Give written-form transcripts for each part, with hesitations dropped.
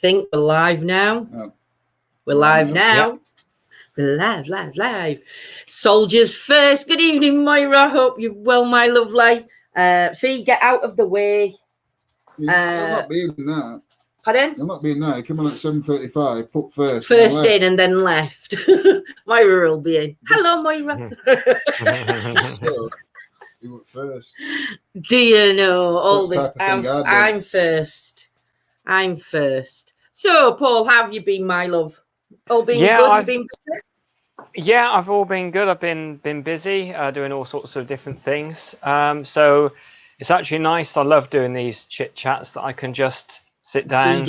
think we're live now. Oh. We're live now. Yep. We're live. Soldiers first. Good evening, Moira. Hope you're well, my lovely. Fee, get out of the way. I'm not being that. Pardon? I'm not being that. I came on at 7:35. Put first. First in and then left. Moira will be in. Hello, Moira. So, you were first. Do you know all this? I'm first. I'm first. So, Paul, how have you been, my love? All been good? You've been busy? Yeah, I've all been good. I've been busy doing all sorts of different things. So it's actually nice. I love doing these chit chats that I can just sit down,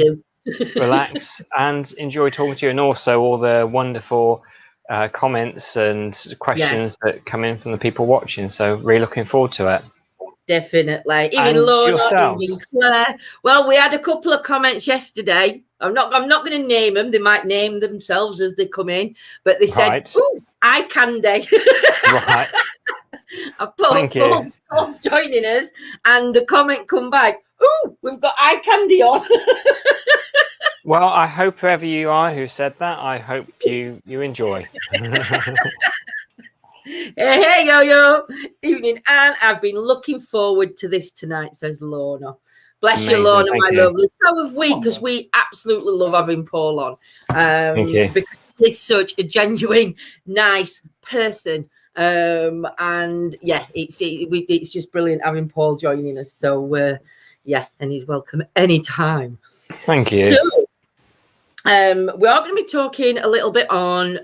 relax, and enjoy talking to you, and also all the wonderful comments and questions that come in from the people watching. So really looking forward to it. Definitely. Even And Lorna, yourselves. even Claire. Well, we had a couple of comments yesterday. I'm not going to name them. They might name themselves as they come in, but they said, Right. "Ooh, eye candy." Right. Thank you. Paul's joining us, and the comment come back, "Ooh, we've got eye candy on." Well, I hope whoever you are who said that, I hope you enjoy. Hey, yo. Evening, Anne. I've been looking forward to this tonight, says Lorna. Bless Amazing, you, Lorna, my you. lovely. So have we, because we absolutely love having Paul on. Thank you. Because he's such a genuine, nice person. And yeah, it's just brilliant having Paul joining us. So yeah, and he's welcome anytime. Thank you. So, we are going to be talking a little bit on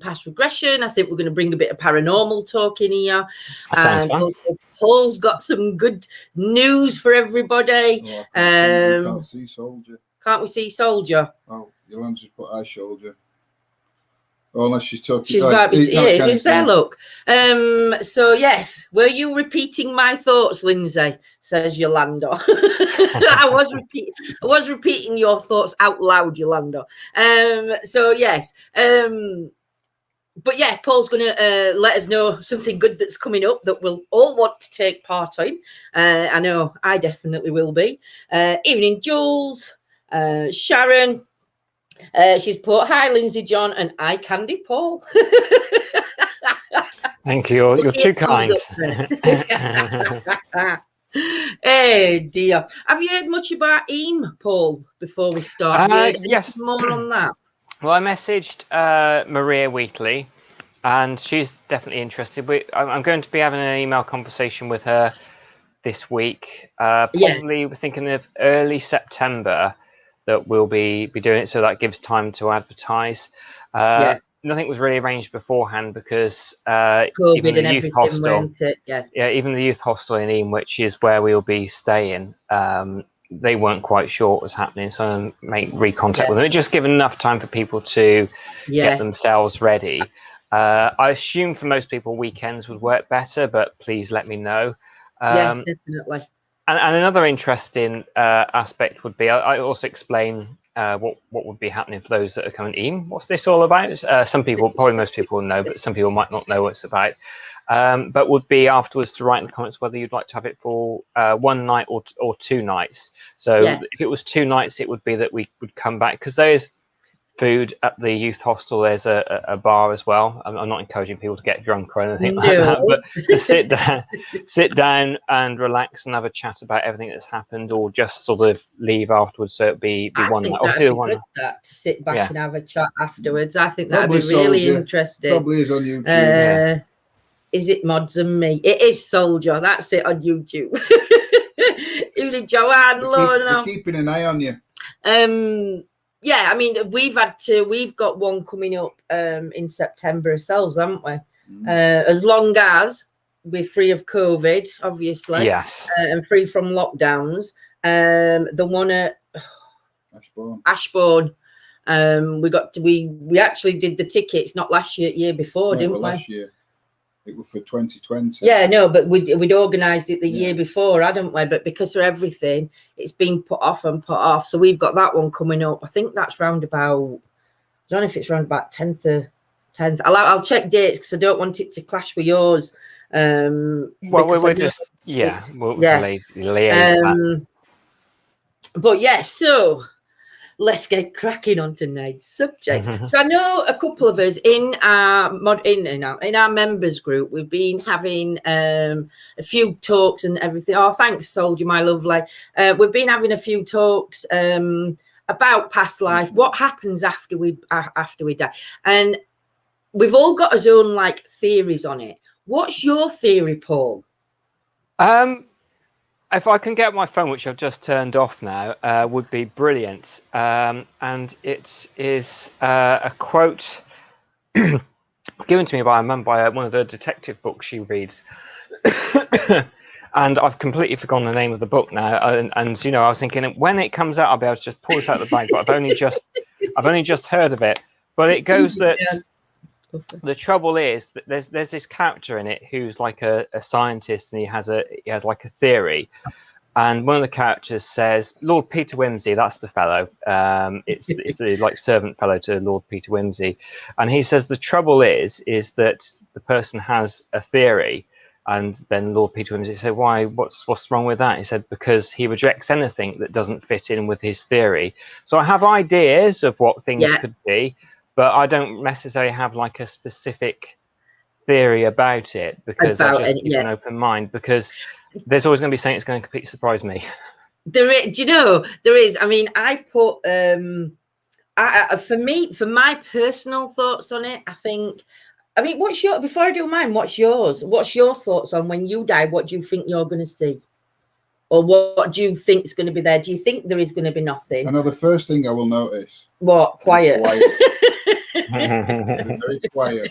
past regression. I think we're going to bring a bit of paranormal talk in here. Sounds fun. Paul's got some good news for everybody. Oh, can't see Soldier. Can't we see Soldier? Oh, Yolanda's just put eye shoulder. Oh, unless she's talking. She's about to, is there, look. So, yes, were you repeating my thoughts, Lindsay? Says Yolanda. I was repeating your thoughts out loud, Yolanda. So, yes. But, yeah, Paul's going to let us know something good that's coming up that we'll all want to take part in. I know I definitely will be. Evening, Jules, Sharon. She's put, hi, Lindsay, John, and eye candy, Paul. Thank you. You're too kind. Hey, dear. Have you heard much about Eam, Paul, before we start? Yes. More on that? Well, I messaged Maria Wheatley, and she's definitely interested. I'm going to be having an email conversation with her this week. Probably we're thinking of early September that we'll be doing it, so that gives time to advertise. Nothing was really arranged beforehand because COVID and everything went it. Yeah, even the youth hostel in Eam, which is where we'll be staying, they weren't quite sure what was happening, so I make recontact with them. It just given enough time for people to get themselves ready. I assume for most people weekends would work better, but please let me know. Yeah, definitely. And another interesting aspect would be, I also explain what would be happening for those that are coming in. What's this all about? Some people, probably most people know, but some people might not know what it's about. But would be afterwards to write in the comments whether you'd like to have it for one night or 2 nights. So if it was 2 nights, it would be that we would come back, because there's food at the youth hostel. There's a bar as well. I'm not encouraging people to get drunk or anything like that, but to sit down and relax and have a chat about everything that's happened, or just sort of leave afterwards. So it'd be one night. Obviously, good that to sit back and have a chat afterwards. I think that'd be really interesting. Probably is on YouTube. Is it Mods and Me? It is Soldier. That's it on YouTube. Even Joanne, Lorna. We're keeping an eye on you. Yeah, I mean, we've got one coming up in September ourselves, haven't we? As long as we're free of COVID, obviously. Yes. And free from lockdowns. The one at Ashbourne. We actually did the tickets not last year before, didn't we? Last year. It was for 2020. Yeah, no, but we'd organised it the year before, hadn't we? But because of everything, it's been put off. So we've got that one coming up. I think that's round about, I don't know if it's round about 10th. I'll check dates because I don't want it to clash with yours. Well, we're just, we'll liaise that. But yeah, so let's get cracking on tonight's subject. So I know a couple of us in our members group, we've been having a few talks and everything. Oh, thanks, Soldier, my lovely. We've been having a few talks about past life, what happens after we die, and we've all got our own like theories on it. What's your theory, Paul? If I can get my phone, which I've just turned off now, would be brilliant. And it is a quote given to me by my mum by one of the detective books she reads. And I've completely forgotten the name of the book now. And you know, I was thinking when it comes out, I'll be able to just pull this out of the bag. But I've only just heard of it. But it goes that the trouble is that there's this character in it who's like a scientist, and he has like a theory. And one of the characters says, Lord Peter Wimsey, that's the fellow. It's the like servant fellow to Lord Peter Wimsey. And he says the trouble is that the person has a theory. And then Lord Peter Wimsey said, why? What's wrong with that? He said, because he rejects anything that doesn't fit in with his theory. So I have ideas of what things could be, but I don't necessarily have like a specific theory about it, because I just keep an open mind, because there's always going to be something that's going to completely surprise me. There is, do you know, there is. I mean, I put for my personal thoughts on it, I mean, before I do mine, what's yours? What's your thoughts on when you die? What do you think you're going to see? Or what do you think is going to be there? Do you think there is going to be nothing? I know the first thing I will notice. What? Quiet. Very quiet.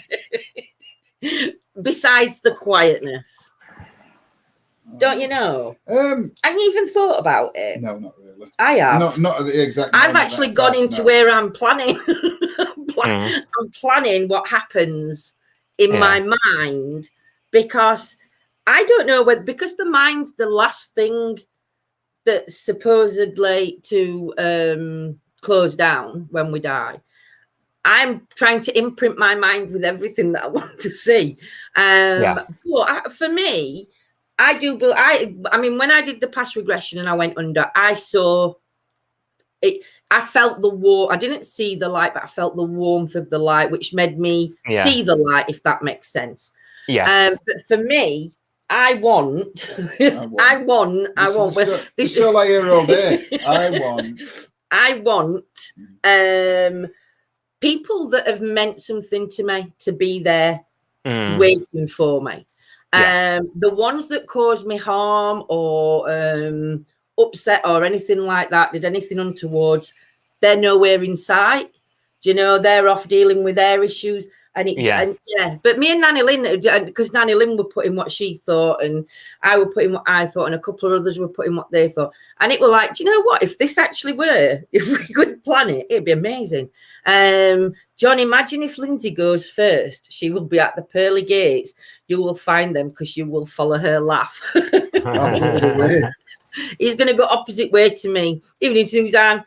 Besides the quietness. Don't you know? Have you even thought about it? No, not really. I have. Not at the exact I've actually gone into where I'm planning. I'm planning what happens in my mind, because I don't know whether, because the mind's the last thing that's supposedly to close down when we die. I'm trying to imprint my mind with everything that I want to see. But for me, I do. I mean, when I did the past regression and I went under, I saw it. I felt the warmth. I didn't see the light, but I felt the warmth of the light, which made me see the light, if that makes sense. Yes. But for me, I want. I want. This is all I hear all day. I want. People that have meant something to me to be there, waiting for me. The ones that caused me harm or upset or anything like that, did anything untoward, they're nowhere in sight. Do you know, they're off dealing with their issues. But me and Nanny Lynn, because Nanny Lynn would put in what she thought, and I would put in what I thought, and a couple of others would put in what they thought. And it were like, do you know what? If this actually were, if we could plan it, it'd be amazing. John, imagine if Lindsay goes first. She will be at the pearly gates. You will find them because you will follow her laugh. He's going to go opposite way to me, even in Suzanne.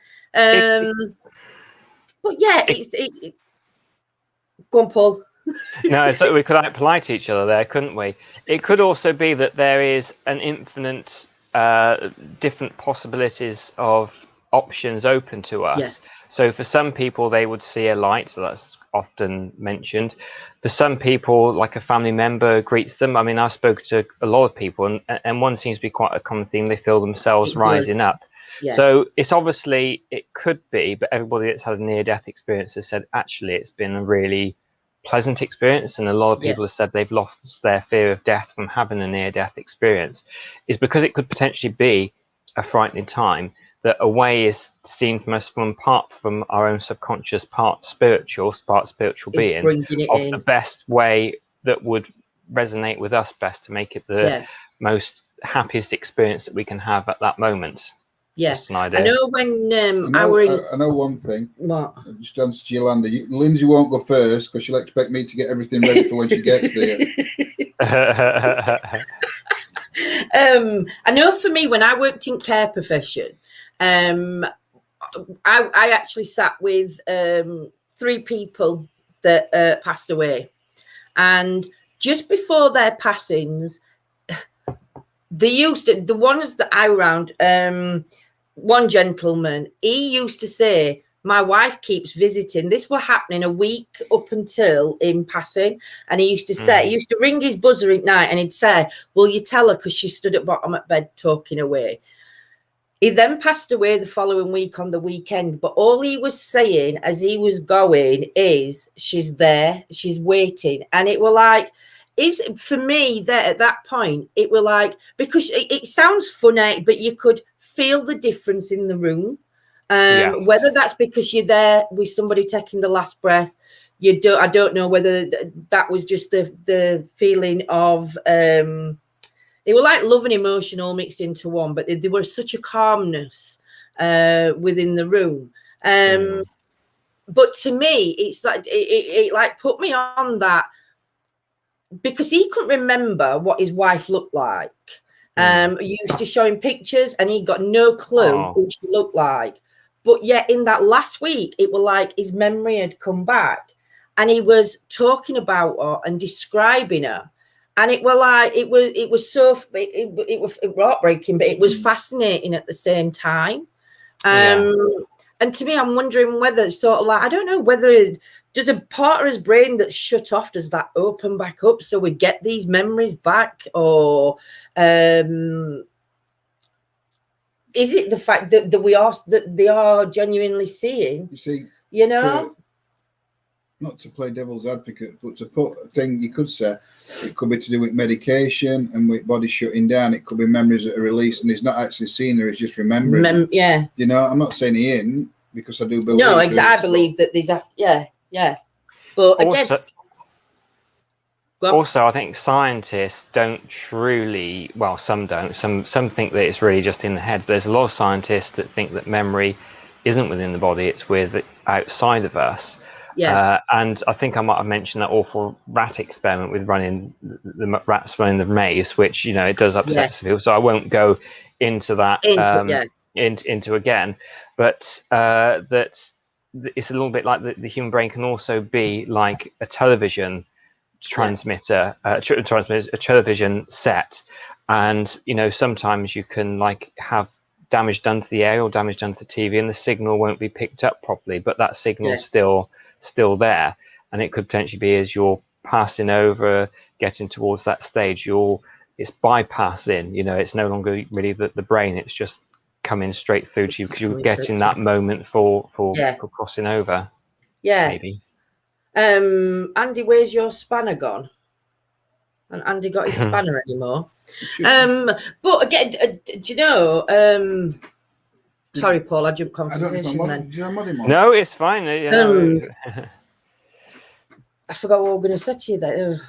But yeah, go on, Paul. No, so we could act polite to each other there, couldn't we? It could also be that there is an infinite different possibilities of options open to us. Yeah. So for some people, they would see a light, so that's often mentioned. For some people, like a family member greets them. I mean, I've spoken to a lot of people, and one seems to be quite a common thing. They feel themselves rising up. Yeah. So it's obviously, it could be, but everybody that's had a near-death experience has said, actually, it's been a really pleasant experience. And a lot of people have said they've lost their fear of death from having a near-death experience. Is because it could potentially be a frightening time, that a way is seen from us from part from our own subconscious, part spiritual being, of the best way that would resonate with us best to make it the most happiest experience that we can have at that moment. Yes, I know when I know one thing. What? Just answer to Yolanda. Lindsay won't go first because she'll expect me to get everything ready for when she gets there. I know for me, when I worked in care profession, I actually sat with 3 people that passed away, and just before their passings, the ones that I were around, one gentleman, he used to say, my wife keeps visiting. This was happening a week up until in passing. And he used to say, he used to ring his buzzer at night and he'd say, will you tell her? Because she stood at bottom at bed talking away. He then passed away the following week on the weekend. But all he was saying as he was going is, she's there, she's waiting. And it were like, is for me there at that point, it were like, because it sounds funny, but you could feel the difference in the room. Yes. Whether that's because you're there with somebody taking the last breath, I don't know whether that was just the feeling of they were like love and emotion all mixed into one, but there was such a calmness within the room. But to me, it's like it like put me on that, because he couldn't remember what his wife looked like. He used to show him pictures and he got no clue who she looked like. But yet in that last week, it was like his memory had come back and he was talking about her and describing her. And it was like, it was heartbreaking, but it was fascinating at the same time. And to me, I'm wondering whether it's sort of like, I don't know whether does a part of his brain that's shut off, does that open back up so we get these memories back? Or is it the fact that they are genuinely seeing? You see, not to play devil's advocate, but to put a thing, you could say it could be to do with medication and with body shutting down. It could be memories that are released and he's not actually seeing her, he's just remembering. I'm not saying he isn't, because I do believe. No, I believe that these are, But again, also, I think scientists don't truly, well, some don't. Some think that it's really just in the head. But there's a lot of scientists that think that memory isn't within the body; it's outside of us. And I think I might have mentioned that awful rat experiment with running the rats running the maze, which it does upset some people. So I won't go into that into again. But that it's a little bit like the human brain can also be like a television transmitter, a television set, and sometimes you can like have damage done to the air or damage done to the TV, and the signal won't be picked up properly, but that signal's still there, and it could potentially be as you're passing over, getting towards that stage, it's bypassing. It's no longer really the brain; it's just coming straight through to you because you're getting that moment for crossing over. Maybe. Andy, where's your spanner gone? And Andy got his spanner anymore. But again, do you know? Sorry, Paul, I jumped conversation then. No, it's fine. I forgot what we were going to say to you there.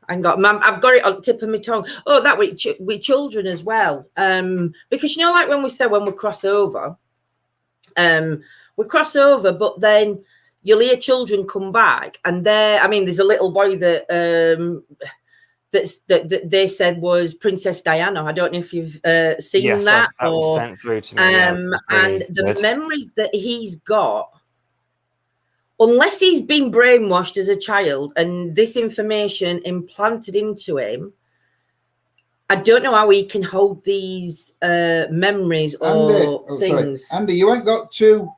I've got it on the tip of my tongue. Oh, that with children as well. Because like when we say when we cross over, but then you'll hear children come back, and there's a little boy that that they said was Princess Diana. I don't know if you've seen that was sent through to me. And the memories that he's got, unless he's been brainwashed as a child and this information implanted into him, I don't know how he can hold these memories or things. Andy, you ain't got two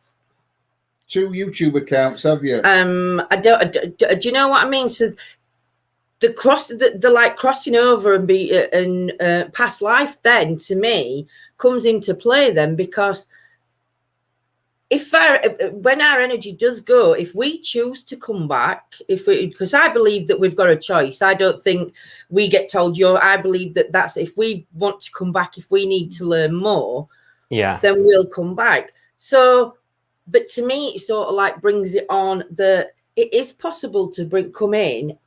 YouTube accounts, have you? I don't. Do you know what I mean? So the like crossing over and past life then to me comes into play then, because when our energy does go, if we choose to come back, because I believe that we've got a choice. I don't think we get told I believe that's if we want to come back, if we need to learn more, then we'll come back. So, but to me, it sort of like brings it on that it is possible to come in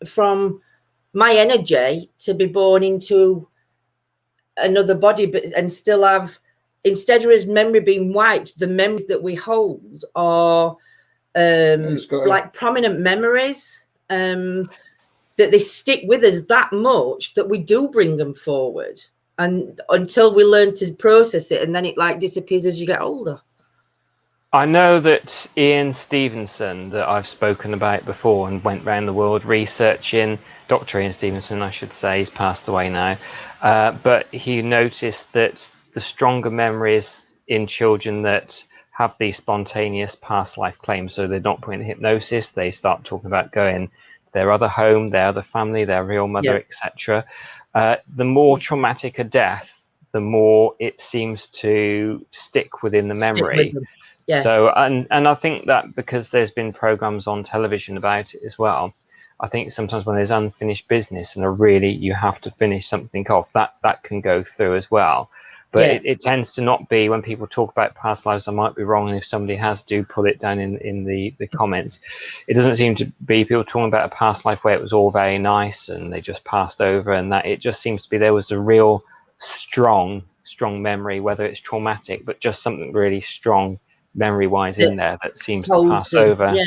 from my energy to be born into another body, and still have, instead of his memory being wiped, the memories that we hold are like prominent memories that they stick with us that much that we do bring them forward, and until we learn to process it, and then it like disappears as you get older. I know that Ian Stevenson, that I've spoken about before and went around the world researching, Dr. Ian Stevenson, I should say, he's passed away now, but he noticed that the stronger memories in children that have these spontaneous past life claims. So they're not put in hypnosis. They start talking about going to their other home, their other family, their real mother, etc. The more traumatic a death, the more it seems to stick within the memory. Yeah. So, and I think that because there's been programs on television about it as well, I think sometimes when there's unfinished business and you have to finish something off, that can go through as well. But it tends to not be when people talk about past lives. I might be wrong, and if somebody has, do put it down in the comments. It doesn't seem to be people talking about a past life where it was all very nice and they just passed over, and that it just seems to be there was a real strong memory, whether it's traumatic, but just something really strong memory-wise in there that seems to pass over.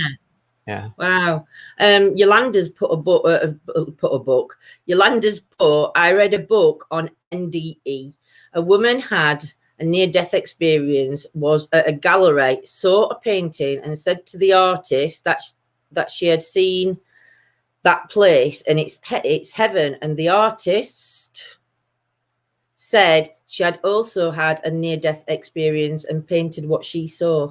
Yeah. Wow. Yolanda's put a book. Yolanda's put, I read a book on NDE. A woman had a near-death experience, was at a gallery, saw a painting and said to the artist that she had seen that place and it's heaven. And the artist said she had also had a near-death experience and painted what she saw.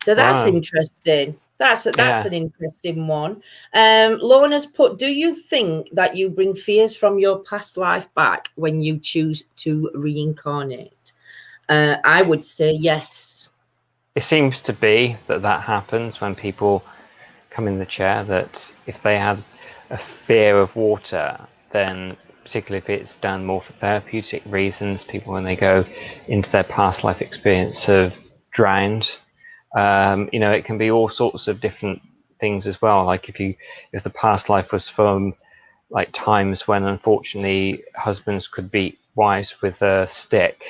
So that's interesting. That's an interesting one. Lorna's put, do you think that you bring fears from your past life back when you choose to reincarnate? I would say yes. It seems to be that happens when people come in the chair, that if they had a fear of water, then particularly if it's done more for therapeutic reasons, people when they go into their past life experience have drowned. It can be all sorts of different things as well. Like if the past life was from like times when unfortunately husbands could beat wives with a stick,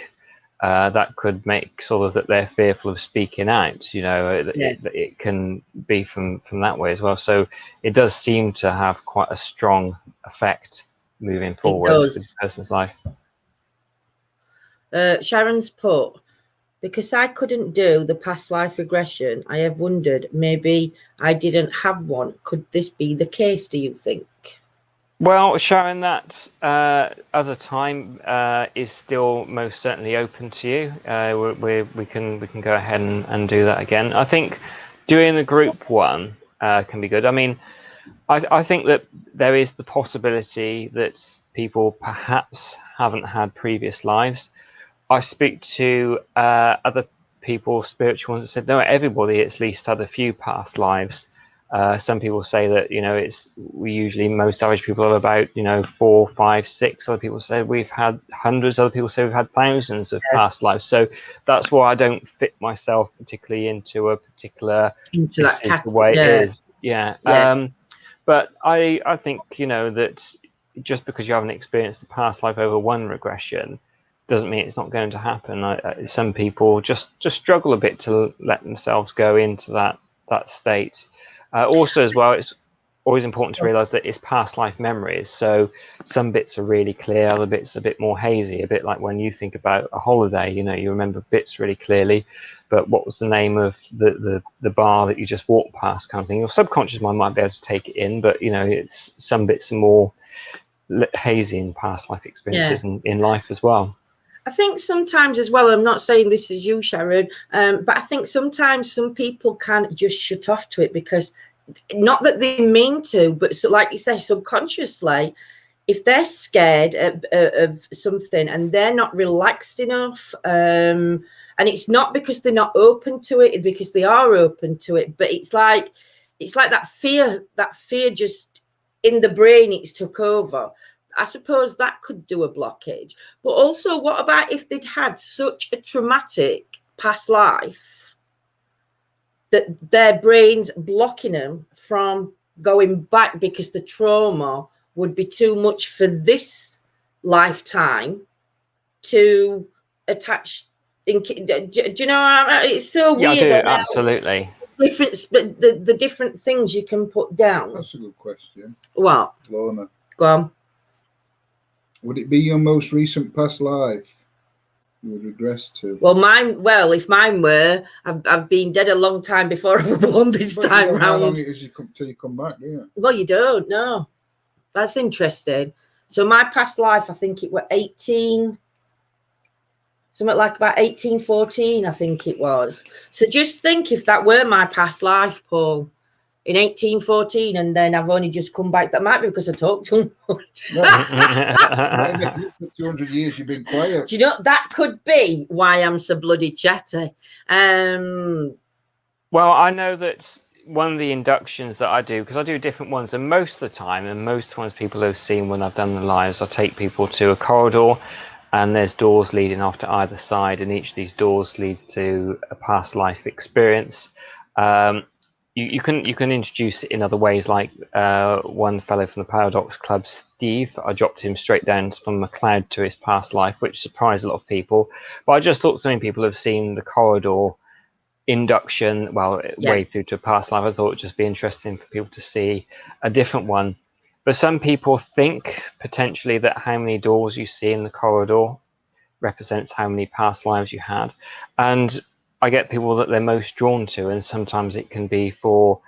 that could make sort of that they're fearful of speaking out. It can be from that way as well. So it does seem to have quite a strong effect moving forward with the person's life. Sharon's put, because I couldn't do the past life regression, I have wondered maybe I didn't have one. Could this be the case, do you think? Well, Sharon, that other time is still most certainly open to you. We can go ahead and do that again. I think doing the group one can be good. I mean, I think that there is the possibility that people perhaps haven't had previous lives. I speak to other people, spiritual ones, that said, no, everybody at least had a few past lives. Some people say that, most average people have about, 4, 5, 6. Other people say we've had hundreds. Other people say we've had thousands of past lives. So that's why I don't fit myself particularly into a particular, into that is the way it is. Yeah. But I think, that just because you haven't experienced the past life over one regression doesn't mean it's not going to happen. Some people just struggle a bit to let themselves go into that state. Also, as well, it's always important to realize that it's past life memories. So some bits are really clear, other bits are a bit more hazy, a bit like when you think about a holiday, you remember bits really clearly, but what was the name of the bar that you just walked past, kind of thing. Your subconscious mind might be able to take it in, but it's some bits are more hazy in past life experiences in life as well. I think sometimes as well, I'm not saying this is you, Sharon, but I think sometimes some people can just shut off to it because not that they mean to, but so, like you say, subconsciously, if they're scared of something and they're not relaxed enough, and it's not because they're not open to it, it's because they are open to it, but it's like that fear just in the brain, it's took over. I suppose that could do a blockage. But also, what about if they'd had such a traumatic past life that their brain's blocking them from going back because the trauma would be too much for this lifetime to attach? Do you know? It's so weird. Yeah, I do, absolutely. But the different things you can put down. That's a good question. What? Lorna. Go on. Would it be your most recent past life you would regress to? Well, if mine were, I've been dead a long time before I was born this time round. How long it is till you come back, do you? Well, you don't know. That's interesting. So my past life, I think it were 18. something like about 1814, I think it was. So just think if that were my past life, Paul, in 1814, and then I've only just come back. That might be because I talked too much. Maybe for 200 years you've been quiet. Do you know, that could be why I'm so bloody chatty. Well, I know that one of the inductions that I do, because I do different ones, and most of the time, and most ones people have seen when I've done the lives, I take people to a corridor, and there's doors leading off to either side, and each of these doors leads to a past life experience. You can introduce it in other ways, like one fellow from the Paradox Club, Steve. I dropped him straight down from a cloud to his past life, which surprised a lot of people. But I just thought so many people have seen the corridor induction, way through to a past life. I thought it'd just be interesting for people to see a different one. But some people think potentially that how many doors you see in the corridor represents how many past lives you had. And I get people that they're most drawn to, and sometimes it can be for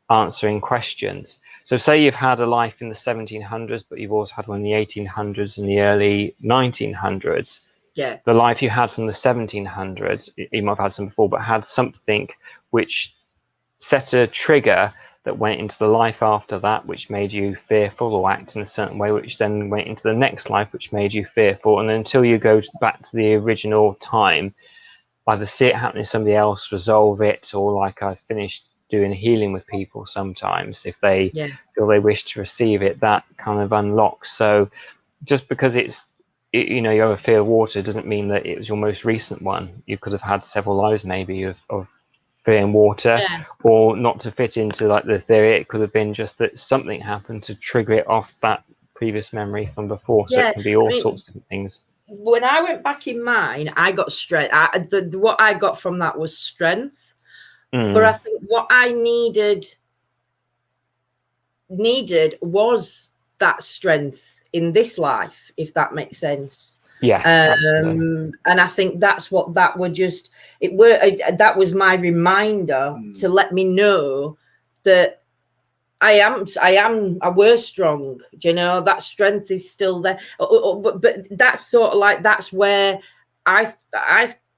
answering questions. So say you've had a life in the 1700s, but you've also had one in the 1800s and the early 1900s. Yeah. The life you had from the 1700s, you might have had some before, but had something which set a trigger that went into the life after that, which made you fearful or act in a certain way, which then went into the next life, which made you fearful. And until you go back to the original time, either see it happening to somebody else, resolve it, or like I finished doing healing with people sometimes, if they feel they wish to receive it, that kind of unlocks. So just because you have a fear of water doesn't mean that it was your most recent one. You could have had several lives maybe of fear in water, or not to fit into like the theory, it could have been just that something happened to trigger it off that previous memory from before. So it can be all sorts of different things. When I went back in mine, I got strength. What I got from that was strength. But I think what I needed was that strength in this life, if that makes sense. Yes. And I think that's what that were just. That was my reminder to let me know that I were strong. You know, that strength is still there. But that's sort of like, that's where I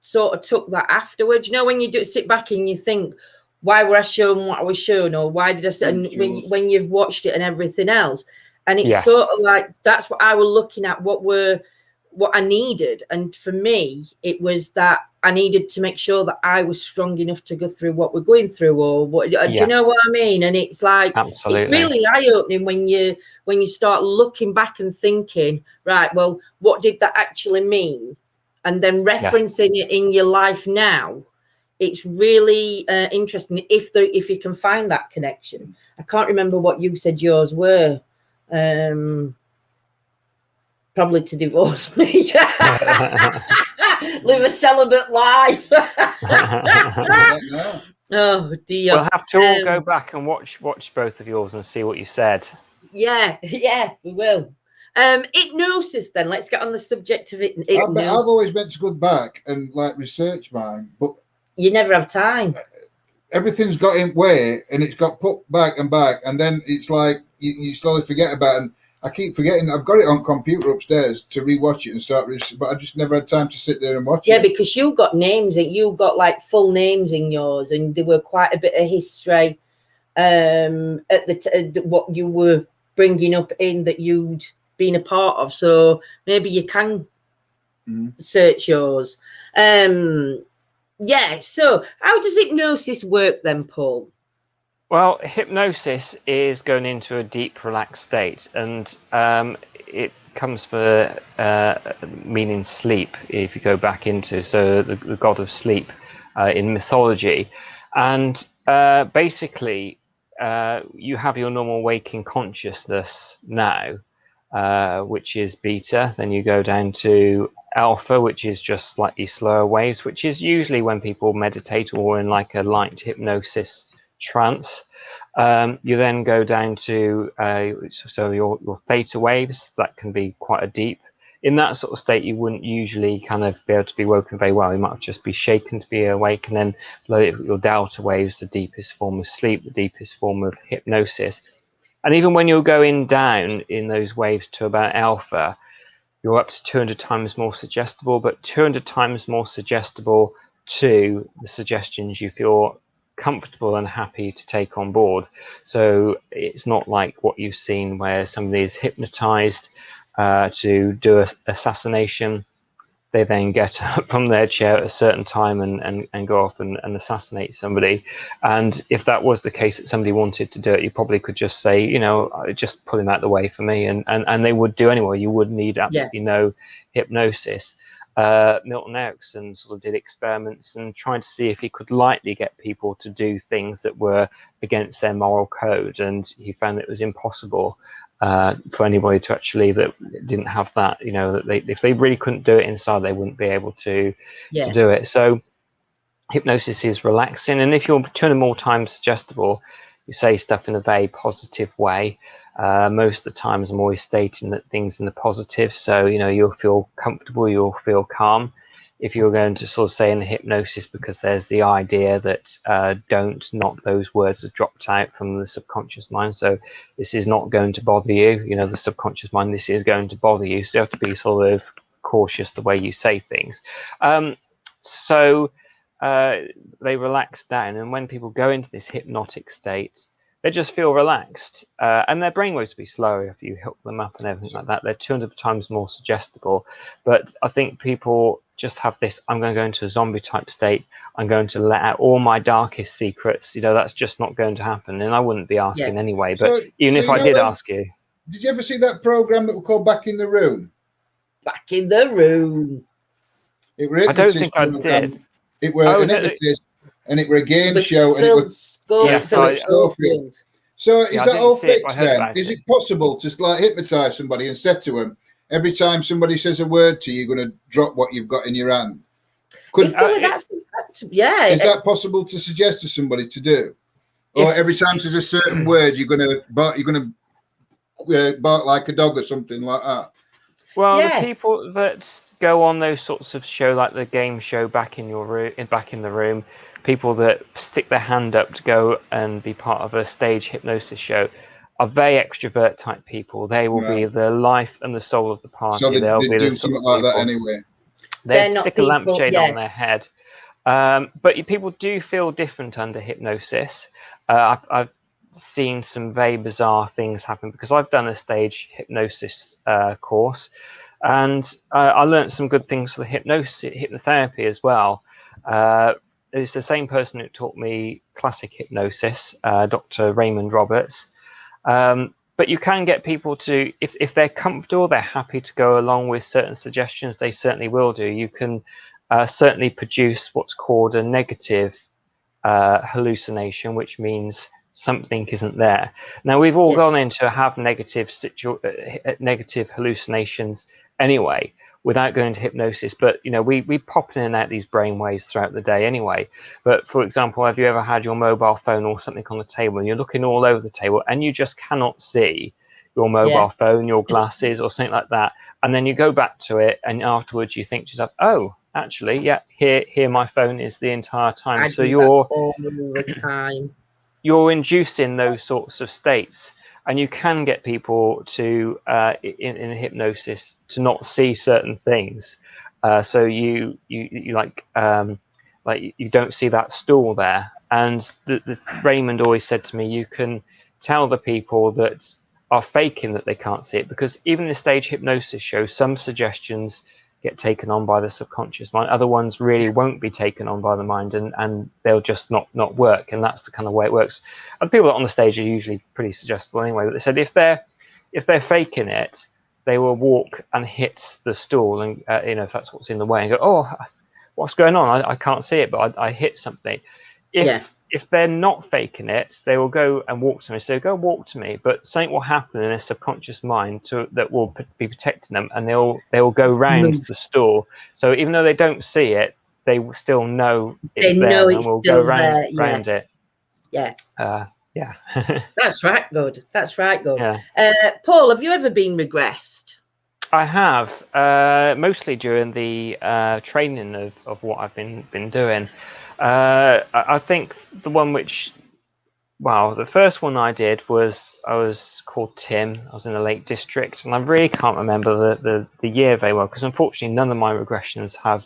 sort of took that afterwards. You know, when you sit back and you think, why were I shown what I was shown, or why did I say? And when you've watched it and everything else, and it's sort of like, that's what I was looking at. What I needed, and for me, it was that I needed to make sure that I was strong enough to go through what we're going through, or what. Do you know what I mean? And it's like, absolutely, it's really eye-opening when you start looking back and thinking, right, well, what did that actually mean? And then referencing it in your life now. It's really interesting if you can find that connection. I can't remember what you said yours were. Probably to divorce me. Live a celibate life. Oh dear. We'll have to all go back and watch both of yours and see what you said. Yeah, we will. Hypnosis then. Let's get on the subject of it. I've always meant to go back and like research mine, but you never have time. Everything's got in way and it's got put back, and then it's like you slowly forget about it. And I keep forgetting. I've got it on computer upstairs to rewatch it and start, but I just never had time to sit there and watch it. Yeah, because you got names, and you got like full names in yours, and there were quite a bit of history at what you were bringing up in that you'd been a part of. So maybe you can search yours. Yeah. So how does hypnosis work then, Paul? Well, hypnosis is going into a deep, relaxed state, and it comes for meaning sleep, if you go back into, so the god of sleep in mythology. And basically, you have your normal waking consciousness now, which is beta. Then you go down to alpha, which is just slightly slower waves, which is usually when people meditate or in like a light hypnosis trance. You then go down to your theta waves. That can be quite a deep. In that sort of state, you wouldn't usually kind of be able to be woken very well. You might just be shaken to be awake. And then your delta waves, the deepest form of sleep, the deepest form of hypnosis. And even when you're going down in those waves to about alpha, you're up to 200 times more suggestible, but 200 times more suggestible to the suggestions you feel comfortable and happy to take on board. So it's not like what you've seen where somebody is hypnotized to do an assassination. They then get up from their chair at a certain time and go off and assassinate somebody. And if that was the case, that somebody wanted to do it, you probably could just say, you know, just pull him out of the way for me. And they would do anyway. You would need absolutely no hypnosis. Milton Erickson sort of did experiments and tried to see if he could lightly get people to do things that were against their moral code. And he found that it was impossible. For anybody to actually that didn't have that, you know, that if they really couldn't do it inside, they wouldn't be able to do it. So hypnosis is relaxing, and if you're 200 more times suggestible, you say stuff in a very positive way. Most of the times I'm always stating that things in the positive, so you know, you'll feel comfortable, you'll feel calm. If you're going to sort of say in the hypnosis, because there's the idea that don't knock those words that dropped out from the subconscious mind. So this is not going to bother you, you know, the subconscious mind, this is going to bother you. So you have to be sort of cautious the way you say things. So they relax down, and when people go into this hypnotic state, they just feel relaxed, and their brainwaves will be slower if you hook them up and everything like that. They're 200 times more suggestible. But I think people just have this, I'm going to go into a zombie type state, I'm going to let out all my darkest secrets. You know, that's just not going to happen, and I wouldn't be asking anyway. But even if I did ask you. Did you ever see that program that we called Back in the Room? Back in the Room. I don't think I did. It were and it were a game show, and it was Schofield. So is that all fixed then? Is it possible to like hypnotize somebody and say to them, every time somebody says a word to you, you're going to drop what you've got in your hand? Is that possible to suggest to somebody to do? Or every time there's a certain word, you're going to bark like a dog or something like that? Well, the people that go on those sorts of show, like the game show Back in the Room, people that stick their hand up to go and be part of a stage hypnosis show are very extrovert type people. They will be the life and the soul of the party. So they'll be do something like that anyway. They stick a lampshade on their head. But people do feel different under hypnosis. I've seen some very bizarre things happen because I've done a stage hypnosis course, and I learned some good things for the hypnotherapy as well. It's the same person who taught me classic hypnosis, Dr. Raymond Roberts. But you can get people to, if they're comfortable, they're happy to go along with certain suggestions, they certainly will do. You can certainly produce what's called a negative hallucination, which means something isn't there. Now, we've all gone in to have negative hallucinations anyway, without going to hypnosis, but you know, we pop in and out these brain waves throughout the day anyway. But for example, have you ever had your mobile phone or something on the table and you're looking all over the table and you just cannot see your mobile phone, your glasses or something like that, and then you go back to it and afterwards you think to yourself, oh, actually, here my phone is the entire time. So you're all the time. You're inducing those sorts of states. And you can get people to in hypnosis to not see certain things. So you like you don't see that stool there. And the Raymond always said to me, you can tell the people that are faking that they can't see it, because even the stage hypnosis shows some suggestions get taken on by the subconscious mind, other ones really won't be taken on by the mind, and they'll just not work. And that's the kind of way it works. And people that are on the stage are usually pretty suggestible anyway, but they said if they're faking it, they will walk and hit the stool, and you know, if that's what's in the way, and go, oh, what's going on? I can't see it, but I hit something. If they're not faking it, they will go and walk to me. So go walk to me, but something will happen in their subconscious mind that will be protecting them, and they will go round the store. So even though they don't see it, they will still know it's there, and will go round it. That's right, good. That's right, good. Yeah. Paul, have you ever been regressed? I have, mostly during the training of what I've been doing. I think the one which Well, the first one I did was, I was called Tim. I was in the Lake District, and I really can't remember the year very well, because unfortunately none of my regressions have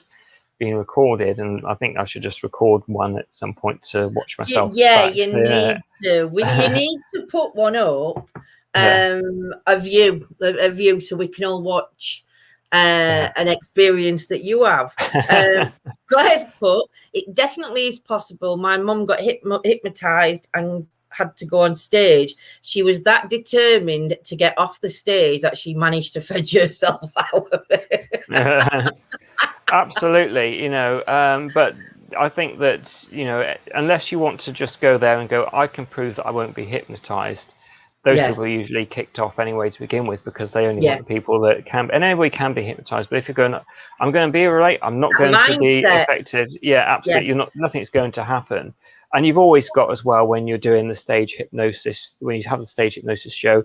been recorded, and I think I should just record one at some point to watch myself Yeah, back. you need to. You need to put one up of you, so we can all watch an experience that you have. Let's put, it definitely is possible. My mum got hypnotized and had to go on stage. She was that determined to get off the stage that she managed to fudge herself out of it. Absolutely, you know, but I think that, you know, unless you want to just go there and go, I can prove that I won't be hypnotized, those people are usually kicked off anyway to begin with, because they only want the people that can, and anybody can be hypnotized. But if you're going, I'm going to be right, I'm not going to be affected. Yeah, absolutely. You're not, nothing's going to happen. And you've always got as well, when you're doing the stage hypnosis, when you have the stage hypnosis show,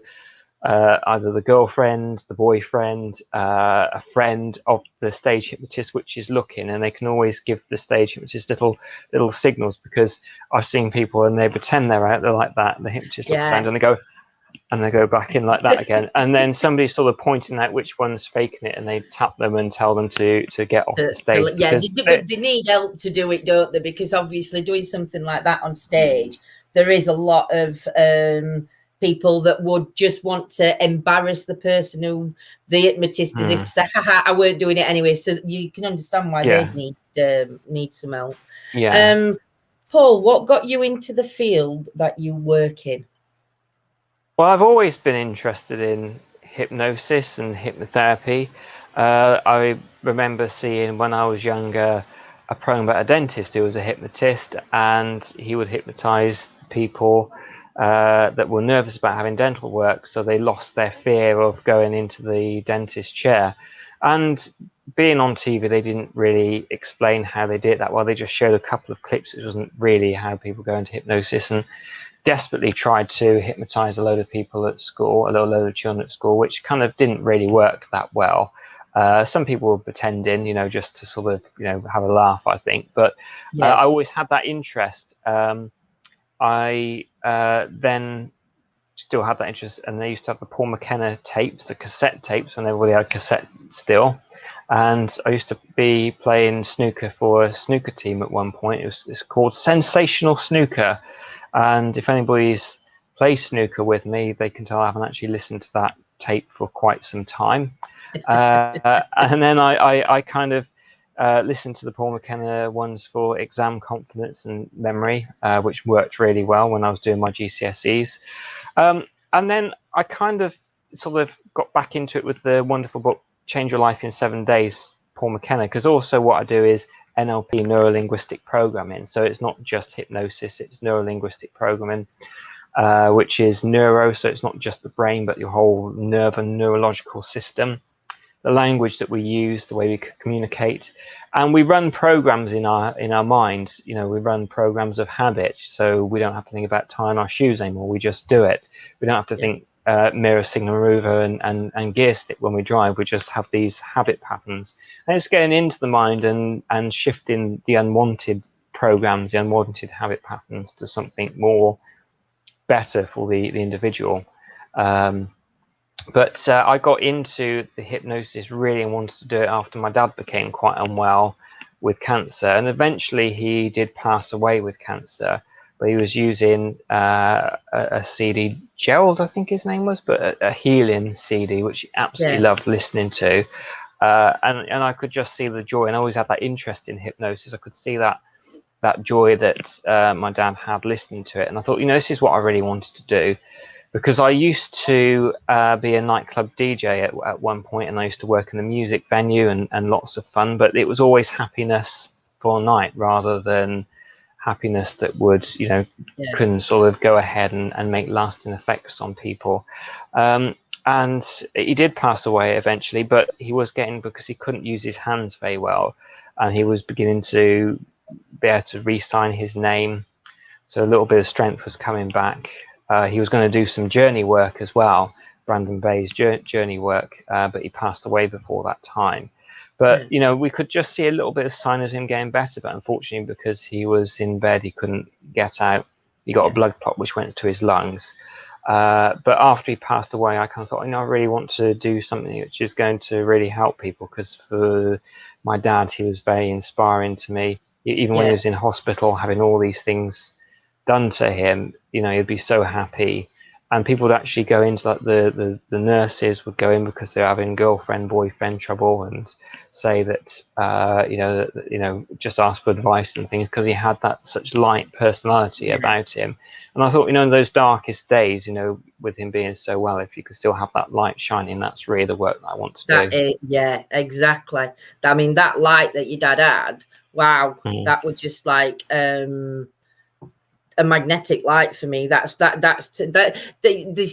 either the girlfriend, the boyfriend, a friend of the stage hypnotist which is looking, and they can always give the stage hypnotist little signals, because I've seen people and they pretend they're out there like that, and the hypnotist looks around and they go back in like that again, and then somebody's sort of pointing out which one's faking it, and they tap them and tell them to get off the stage. But they need help to do it, don't they? Because obviously doing something like that on stage, there is a lot of people that would just want to embarrass the person who the hypnotist is, if to say, haha, I weren't doing it anyway. So you can understand why they need some help. Paul, what got you into the field that you work in? Well, I've always been interested in hypnosis and hypnotherapy. I remember seeing, when I was younger, a program about a dentist who was a hypnotist, and he would hypnotize people that were nervous about having dental work, so they lost their fear of going into the dentist chair. And being on TV, they didn't really explain how they did that well. They just showed a couple of clips. It wasn't really how people go into hypnosis, and desperately tried to hypnotize a load of people at school, a load of children at school, which kind of didn't really work that well. Some people were pretending, you know, just to sort of, you know, have a laugh, I think. But I always had that interest. I then still had that interest, and they used to have the Paul McKenna tapes, the cassette tapes, when everybody had cassette still. And I used to be playing snooker for a snooker team at one point. It's called Sensational Snooker. And if anybody's played snooker with me, they can tell I haven't actually listened to that tape for quite some time. And then I kind of listened to the Paul McKenna ones for exam confidence and memory, which worked really well when I was doing my GCSEs. And then I kind of sort of got back into it with the wonderful book, Change Your Life in 7 Days, Paul McKenna, because also what I do is N.L.P, neuro-linguistic programming. So it's not just hypnosis, it's neuro-linguistic programming, which is neuro, so it's not just the brain, but your whole nerve and neurological system, the language that we use, the way we communicate. And we run programs in our minds. You know, we run programs of habit, so we don't have to think about tying our shoes anymore. We just do it. We don't have to think mirror, signal mover and gear stick when we drive. We just have these habit patterns, and it's getting into the mind and shifting the unwanted programs, the unwanted habit patterns, to something more better for the individual. But I got into the hypnosis really and wanted to do it after my dad became quite unwell with cancer, and eventually he did pass away with cancer. But he was using a CD, Gerald, I think his name was, but a healing CD, which he absolutely loved listening to. And I could just see the joy, and I always had that interest in hypnosis. I could see that joy that my dad had listening to it. And I thought, you know, this is what I really wanted to do, because I used to be a nightclub DJ at one point, and I used to work in a music venue and lots of fun, but it was always happiness for a night rather than happiness that would, you know, can sort of go ahead and make lasting effects on people. And he did pass away eventually, but he was getting, because he couldn't use his hands very well, and he was beginning to be able to re-sign his name, so a little bit of strength was coming back. He was going to do some journey work as well, Brandon Bay's journey work, but he passed away before that time. But, you know, we could just see a little bit of sign of him getting better, but unfortunately, because he was in bed, he couldn't get out. he got a blood clot which went to his lungs. But after he passed away, I kind of thought, I really want to do something which is going to really help people, because for my dad, he was very inspiring to me. Even when he was in hospital, having all these things done to him, he'd be so happy. And people would actually go into, like, the nurses would go in because they're having girlfriend, boyfriend trouble, and say that, just ask for advice and things, because he had that such light personality about him. And I thought, in those darkest days, with him being so well, if you could still have that light shining, that's really the work that I want to do. Yeah, exactly. I mean, that light that your dad had, wow, that was just like a magnetic light for me. There's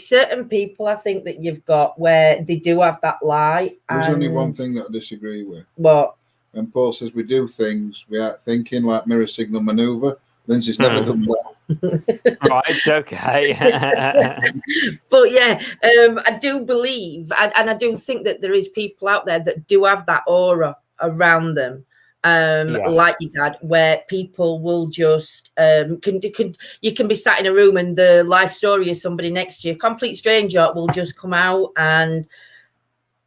certain people, I think, that you've got where they do have that light. There's only one thing that I disagree with. What? And Paul says we do things without thinking, like mirror signal maneuver. Lindsay's never done that. Right, okay. But yeah, I do believe, and I do think that there is people out there that do have that aura around them, like your dad, where people will just you can be sat in a room and the life story of somebody next to you, a complete stranger, will just come out, and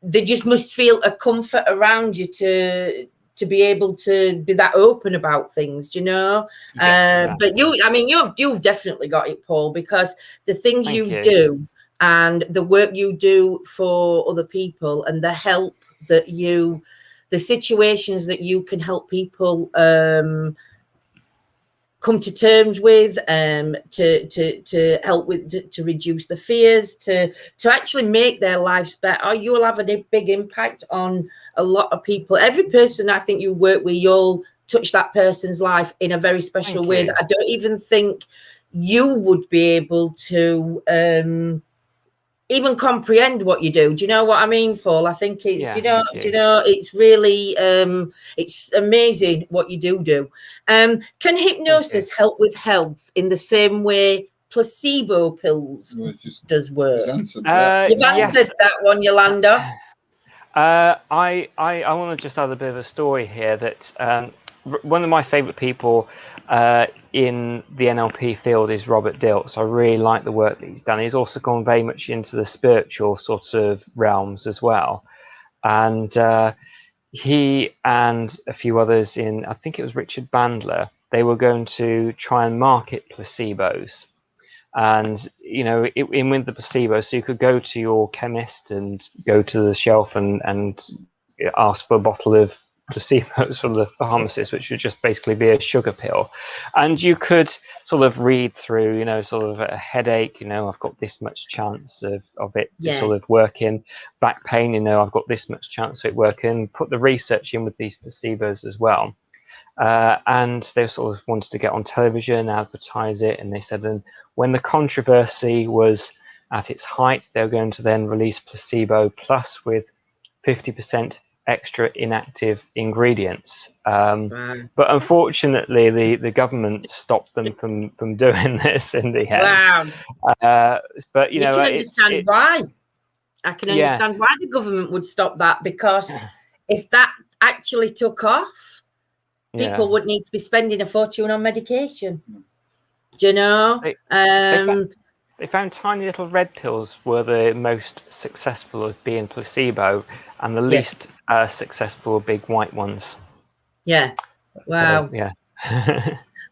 they just must feel a comfort around you to be able to be that open about things, Yes, exactly. But you've definitely got it, Paul, because the things you do and the work you do for other people and the help that the situations that you can help people come to terms with, to help with, to reduce the fears, to actually make their lives better. You will have a big impact on a lot of people. Every person I think you work with, you'll touch that person's life in a very special way that I don't even think you would be able to even comprehend what you do. Do you know what I mean, Paul? I think it's, it's really, it's amazing what you do. Can hypnosis help with health in the same way placebo pills does work? You've answered that one, Yolanda. I want to just add a bit of a story here that one of my favorite people in the N.L.P field is Robert Dilts. I really like the work that he's done. He's also gone very much into the spiritual sort of realms as well. And he and a few others I think it was Richard Bandler, they were going to try and market placebos. And, in with the placebo, so you could go to your chemist and go to the shelf and ask for a bottle of placebos from the pharmacist, which would just basically be a sugar pill. And you could sort of read through, sort of a headache, I've got this much chance of it sort of working. Back pain, I've got this much chance of it working. Put the research in with these placebos as well. And they sort of wanted to get on television, advertise it, and they said then when the controversy was at its height, they were going to then release placebo plus with 50% extra inactive ingredients. But unfortunately, the government stopped them from doing this in the end. Wow. But you can understand why. I can understand why the government would stop that, because if that actually took off, people would need to be spending a fortune on medication. Do you know? They found tiny little red pills were the most successful of being placebo, and the least successful were big white ones. Yeah. Wow. So, yeah.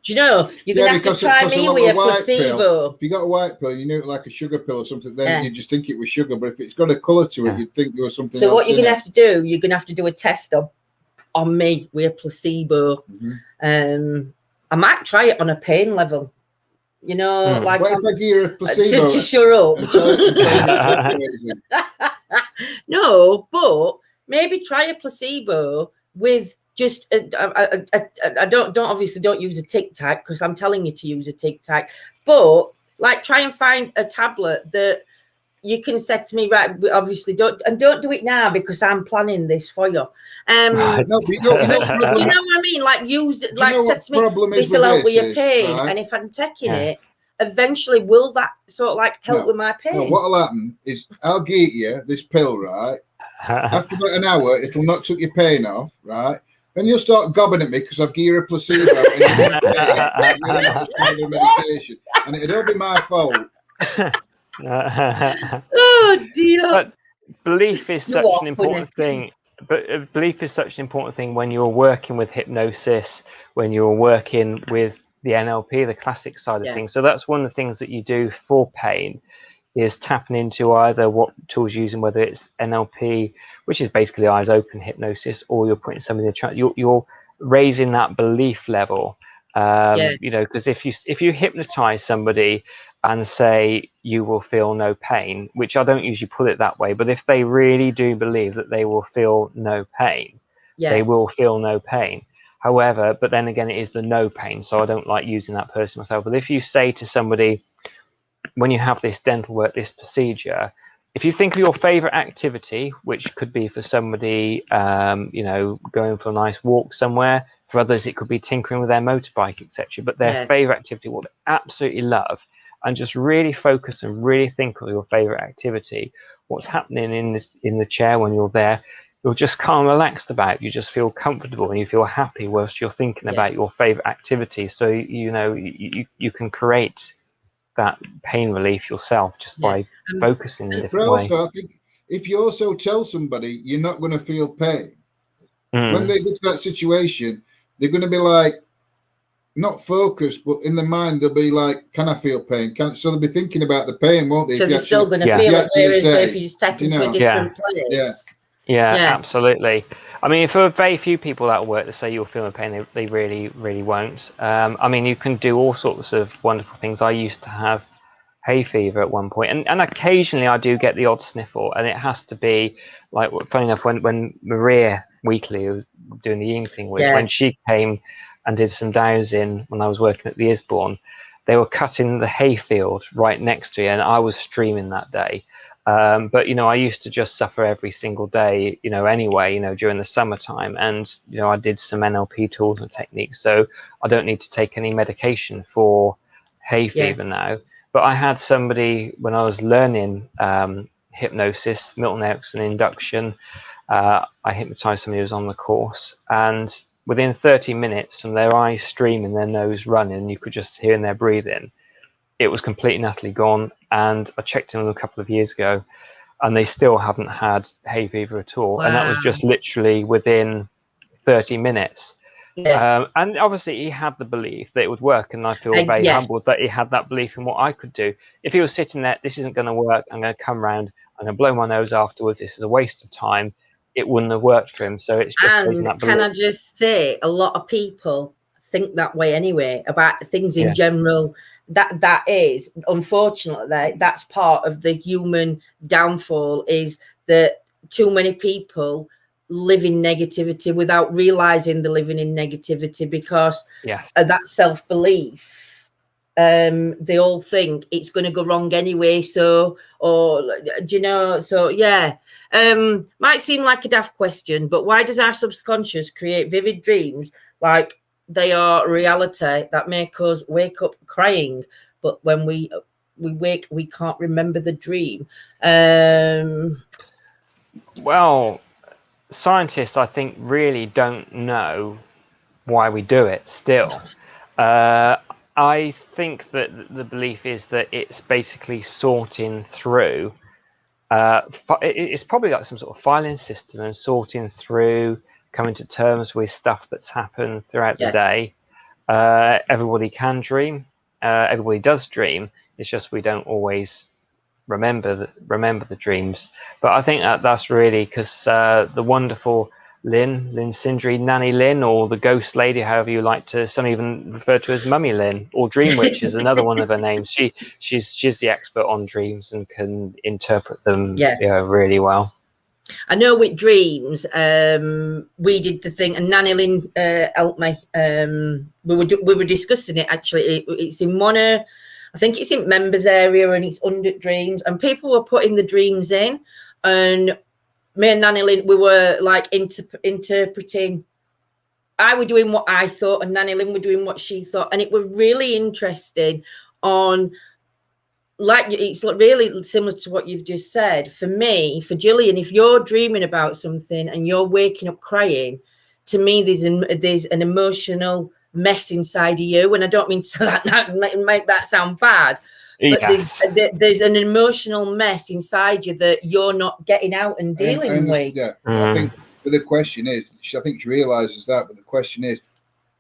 Do you know, you're going to have to try me with a placebo. Pill, if you got a white pill, you knew it like a sugar pill or something, then you just think it was sugar. But if it's got a colour to it, you'd think there was something else. So what you're going to have to do, you're going to have to do a test on me with a placebo. I might try it on a pain level. Like what if I give you a placebo to shut up? No, but maybe try a placebo with just I don't use a Tic Tac, because I'm telling you to use a Tic Tac, but like try and find a tablet that you can say to me, right, obviously don't do it now because I'm planning this for you. No, you know what I mean? Like use it, like say to me, this will help with your pain. Right? And if I'm taking it, eventually will that sort of like help with my pain? No, what'll happen is I'll get you this pill, right? After about an hour, it'll not took your pain off, right? Then you'll start gobbing at me because I've given you a placebo and medication, and it'd all be my fault. Oh dear. But belief is such an important thing. But belief is such an important thing when you're working with hypnosis, when you're working with the N.L.P, the classic side of things. So that's one of the things that you do for pain, is tapping into either what tools you're using, whether it's N.L.P, which is basically eyes open hypnosis, or you're putting something in the trance. You're raising that belief level. You know, because if you hypnotize somebody and say you will feel no pain, which I don't usually put it that way, but if they really do believe that they will feel no pain, they will feel no pain. However, but then again, it is the no pain, so I don't like using that person myself. But if you say to somebody, when you have this dental work, this procedure, if you think of your favorite activity, which could be for somebody, you know, going for a nice walk somewhere. For others, it could be tinkering with their motorbike, etc. But their favorite activity, what they absolutely love, and just really focus and really think of your favorite activity. What's happening in the chair when you're there? You're just calm, relaxed about it. You just feel comfortable and you feel happy whilst you're thinking about your favorite activity. So you know you can create that pain relief yourself just by focusing in a different way. Also, I think if you also tell somebody you're not going to feel pain, when they get to that situation, they're going to be like, not focused, but in their mind they'll be like, can I feel pain? So they'll be thinking about the pain, won't they? So they're still going to feel it, whereas if you just take them to a different place. Yeah, absolutely. I mean, for very few people that work to say you'll feel the pain, they really, really won't. I mean, you can do all sorts of wonderful things. I used to have hay fever at one point, and occasionally I do get the odd sniffle, and it has to be like, funny enough, when Maria Weekly, who was doing the evening with, when she came and did some dowsing when I was working at the Isbourne, they were cutting the hayfield right next to me, and I was streaming that day. But you know, I used to just suffer every single day, you know, anyway, you know, during the summertime, and you know, I did some N.L.P tools and techniques, so I don't need to take any medication for hay fever now. But I had somebody when I was learning hypnosis, Milton Erickson induction. I hypnotized somebody who was on the course, and within 30 minutes, from their eyes streaming, their nose running, you could just hear in their breathing, it was completely and utterly gone. And I checked in them a couple of years ago, and they still haven't had hay fever at all. Wow. And that was just literally within 30 minutes. And obviously he had the belief that it would work, and I feel very humbled that he had that belief in what I could do. If he was sitting there, this isn't going to work, I'm going to come round, I'm going to blow my nose afterwards, this is a waste of time, it wouldn't have worked for him. So it's just raising that belief. Can I just say, a lot of people think that way anyway about things in general. That is, unfortunately, that's part of the human downfall, is that too many people live in negativity without realizing they're living in negativity because of that self-belief. They all think it's going to go wrong anyway. So, or do you know? So might seem like a daft question, but why does our subconscious create vivid dreams like they are reality that make us wake up crying, but when we wake, we can't remember the dream? Well, scientists, I think, really don't know why we do it still. I think that the belief is that it's basically sorting through. It's probably like some sort of filing system and sorting through, coming to terms with stuff that's happened throughout the day. Everybody can dream. Everybody does dream. It's just we don't always remember the dreams. But I think that's really because the wonderful Lynn Sindri, Nanny Lynn, or the ghost lady, however you like to, some even refer to as Mummy Lynn, or Dream Witch is another one of her names. She's the expert on dreams and can interpret them really well. I know with dreams, we did the thing, and Nanny Lynn helped me. We were discussing it actually. It's in one, I think it's in members area, and it's under dreams, and people were putting the dreams in, and me and Nanny Lynn, we were like interpreting. I were doing what I thought, and Nanny Lynn were doing what she thought, and it was really interesting. On like, it's really similar to what you've just said. For me, for Gillian, if you're dreaming about something and you're waking up crying, to me, there's an emotional mess inside of you, and I don't mean to make that sound bad, but there's an emotional mess inside you that you're not getting out and dealing with. Yeah, I think. But the question is, I think she realizes that. But the question is,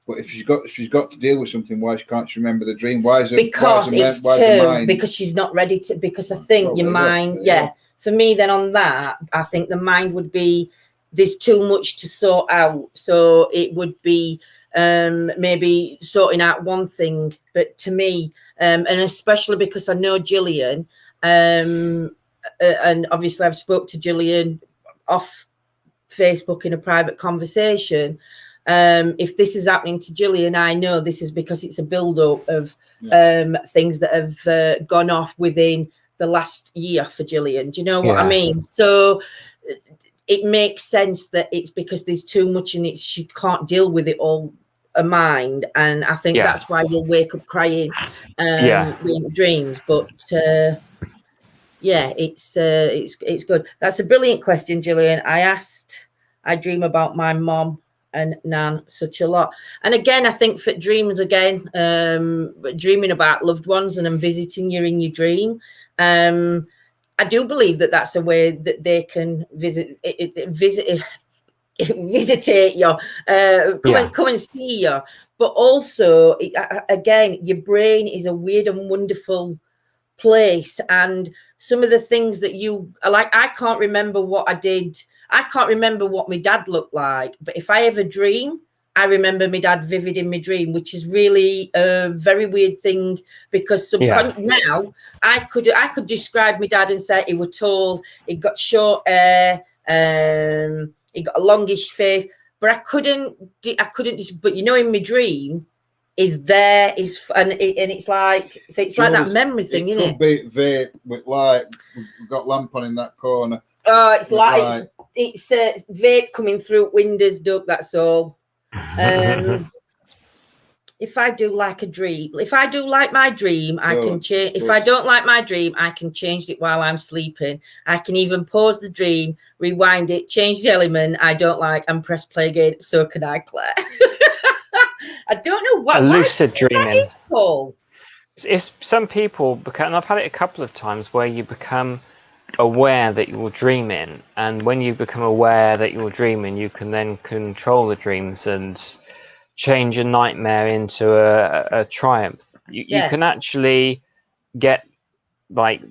but if she's got to deal with something, why can't she remember the dream? Why is it? Because it's too. Because she's not ready to. Because I think your mind. Yeah. For me, then on that, I think the mind would be, there's too much to sort out. So it would be maybe sorting out one thing. But to me, and especially because I know Gillian, and obviously I've spoke to Gillian off Facebook in a private conversation. If this is happening to Gillian, I know this is because it's a build-up of things that have gone off within the last year for Gillian. Do you know what I mean? So it makes sense that it's because there's too much in it. She can't deal with it all, a mind, and I think that's why you'll wake up crying in dreams. But it's good. That's a brilliant question, Gillian. I dream about my mom and Nan such a lot. And again, I think for dreams, dreaming about loved ones and them visiting you in your dream, I do believe that that's a way that they can visitate you, come and see you. But also, again, your brain is a weird and wonderful place, and some of the things that you like, I can't remember what I did. I can't remember what my dad looked like, but if I ever dream, I remember my dad vivid in my dream, which is really a very weird thing, because now I could describe my dad and say he was tall, he got short hair, he got a longish face, but I couldn't but in my dream is there is, and it's like, so it's Jules, like that memory thing, isn't it? Could be vape with light. We've got lamp on in that corner. Oh, it's like it's vape coming through windows, Doug. That's all. If I do like a dream, if I do like my dream, I can change. If I don't like my dream, I can change it while I'm sleeping. I can even pause the dream, rewind it, change the element I don't like, and press play again. So can I, Claire? I don't know what lucid dreaming is called. It's some people, and I've had it a couple of times, where you become aware that you're dreaming, and when you become aware that you're dreaming, you can then control the dreams and change a nightmare into a triumph. You can actually get like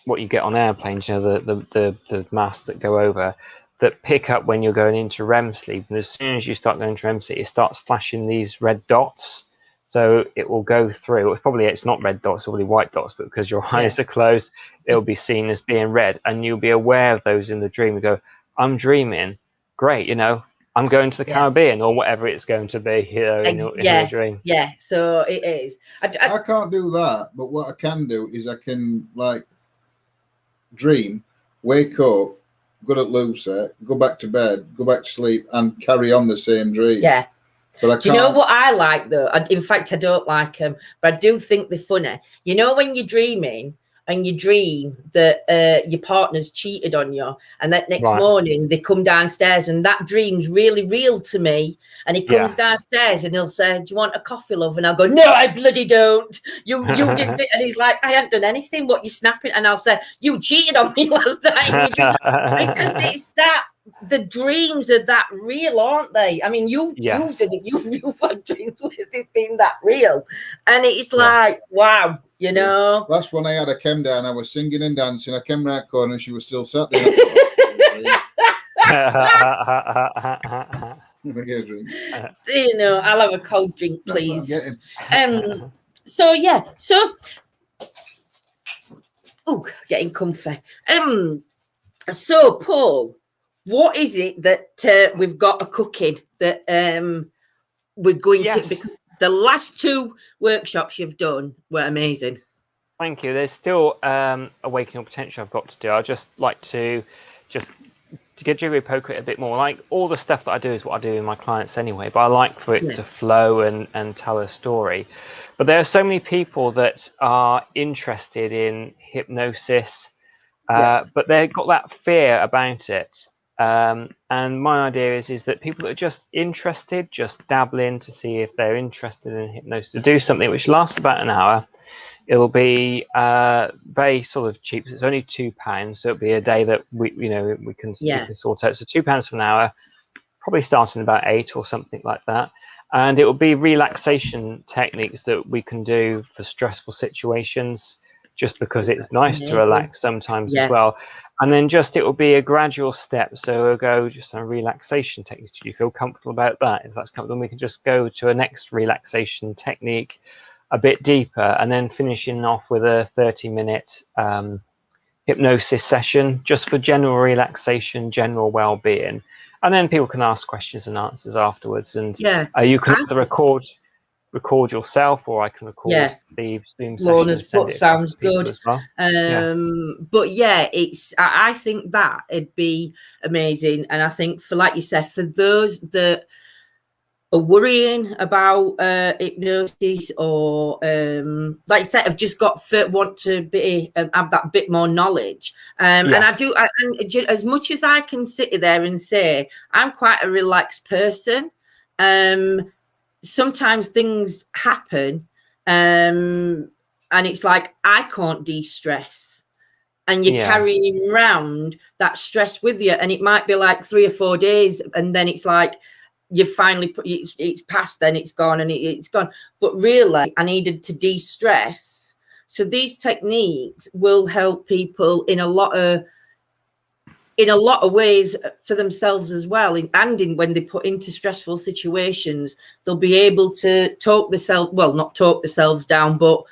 what you get on airplanes, the masks that go over, that pick up when you're going into REM sleep, and as soon as you start going into REM sleep, it starts flashing these red dots. So it will go through. It's not red dots, it'll be white dots, but because your eyes are closed, it'll be seen as being red, and you'll be aware of those in the dream. You go, I'm dreaming, great, I'm going to the Caribbean, or whatever it's going to be, in your dream. Yeah, so it is. I can't do that, but what I can do is I can dream, wake up, go to Lucy, go back to bed, go back to sleep, and carry on the same dream. Yeah. But I can't. Do you know what I like, though? In fact, I don't like them, but I do think they're funny. When you're dreaming and you dream that your partner's cheated on you, and that next morning they come downstairs, and that dream's really real to me, and he comes downstairs and he'll say, do you want a coffee, love? And I'll go, no, I bloody don't. You did it. And he's like, I haven't done anything. What, you snapping? And I'll say, you cheated on me last night in your dream. Because it's that, the dreams are that real, aren't they? I mean, you've done it. You've had dreams with it being that real, and it's like, wow, Last one I had, I came down, I was singing and dancing. I came round the corner, and she was still sat there. I'll have a cold drink, please. So getting comfy. So Paul, what is it that we've got a cooking that we're going to, because the last 2 workshops you've done were amazing. Thank you. There's still awakening potential I've got to do. I'd just like to get you to poke it a bit more. Like, all the stuff that I do is what I do with my clients anyway, but I like for it to flow and tell a story. But there are so many people that are interested in hypnosis, but they've got that fear about it. And my idea is that people that are just interested, just dabble in to see if they're interested in hypnosis, to do something which lasts about an hour. It'll be very sort of cheap. It's only £2, so it'll be a day that we can sort out. So £2 for an hour, probably starting about 8 or something like that. And it will be relaxation techniques that we can do for stressful situations, just because it's nice to relax sometimes as well. And then it will be a gradual step. So we'll go just on relaxation techniques. Do you feel comfortable about that? If that's comfortable, we can just go to a next relaxation technique a bit deeper, and then finishing off with a 30-minute hypnosis session just for general relaxation, general well-being. And then people can ask questions and answers afterwards. And you can either record yourself, or I can record the Zoom session. Lorna's put sounds good as well. But I think that it'd be amazing. And I think, for like you said, for those that are worrying about hypnosis, or like you said, have just want to be have that bit more knowledge. And I do, as much as I can sit there and say I'm quite a relaxed person, sometimes things happen, and it's like I can't de-stress, and you're carrying around that stress with you, and it might be like 3 or 4 days, and then it's like you finally it's past, then it's gone, and it's gone. But really, I needed to de-stress. So these techniques will help people in a lot of ways for themselves as well. And when they put into stressful situations, they'll be able to not talk themselves down, but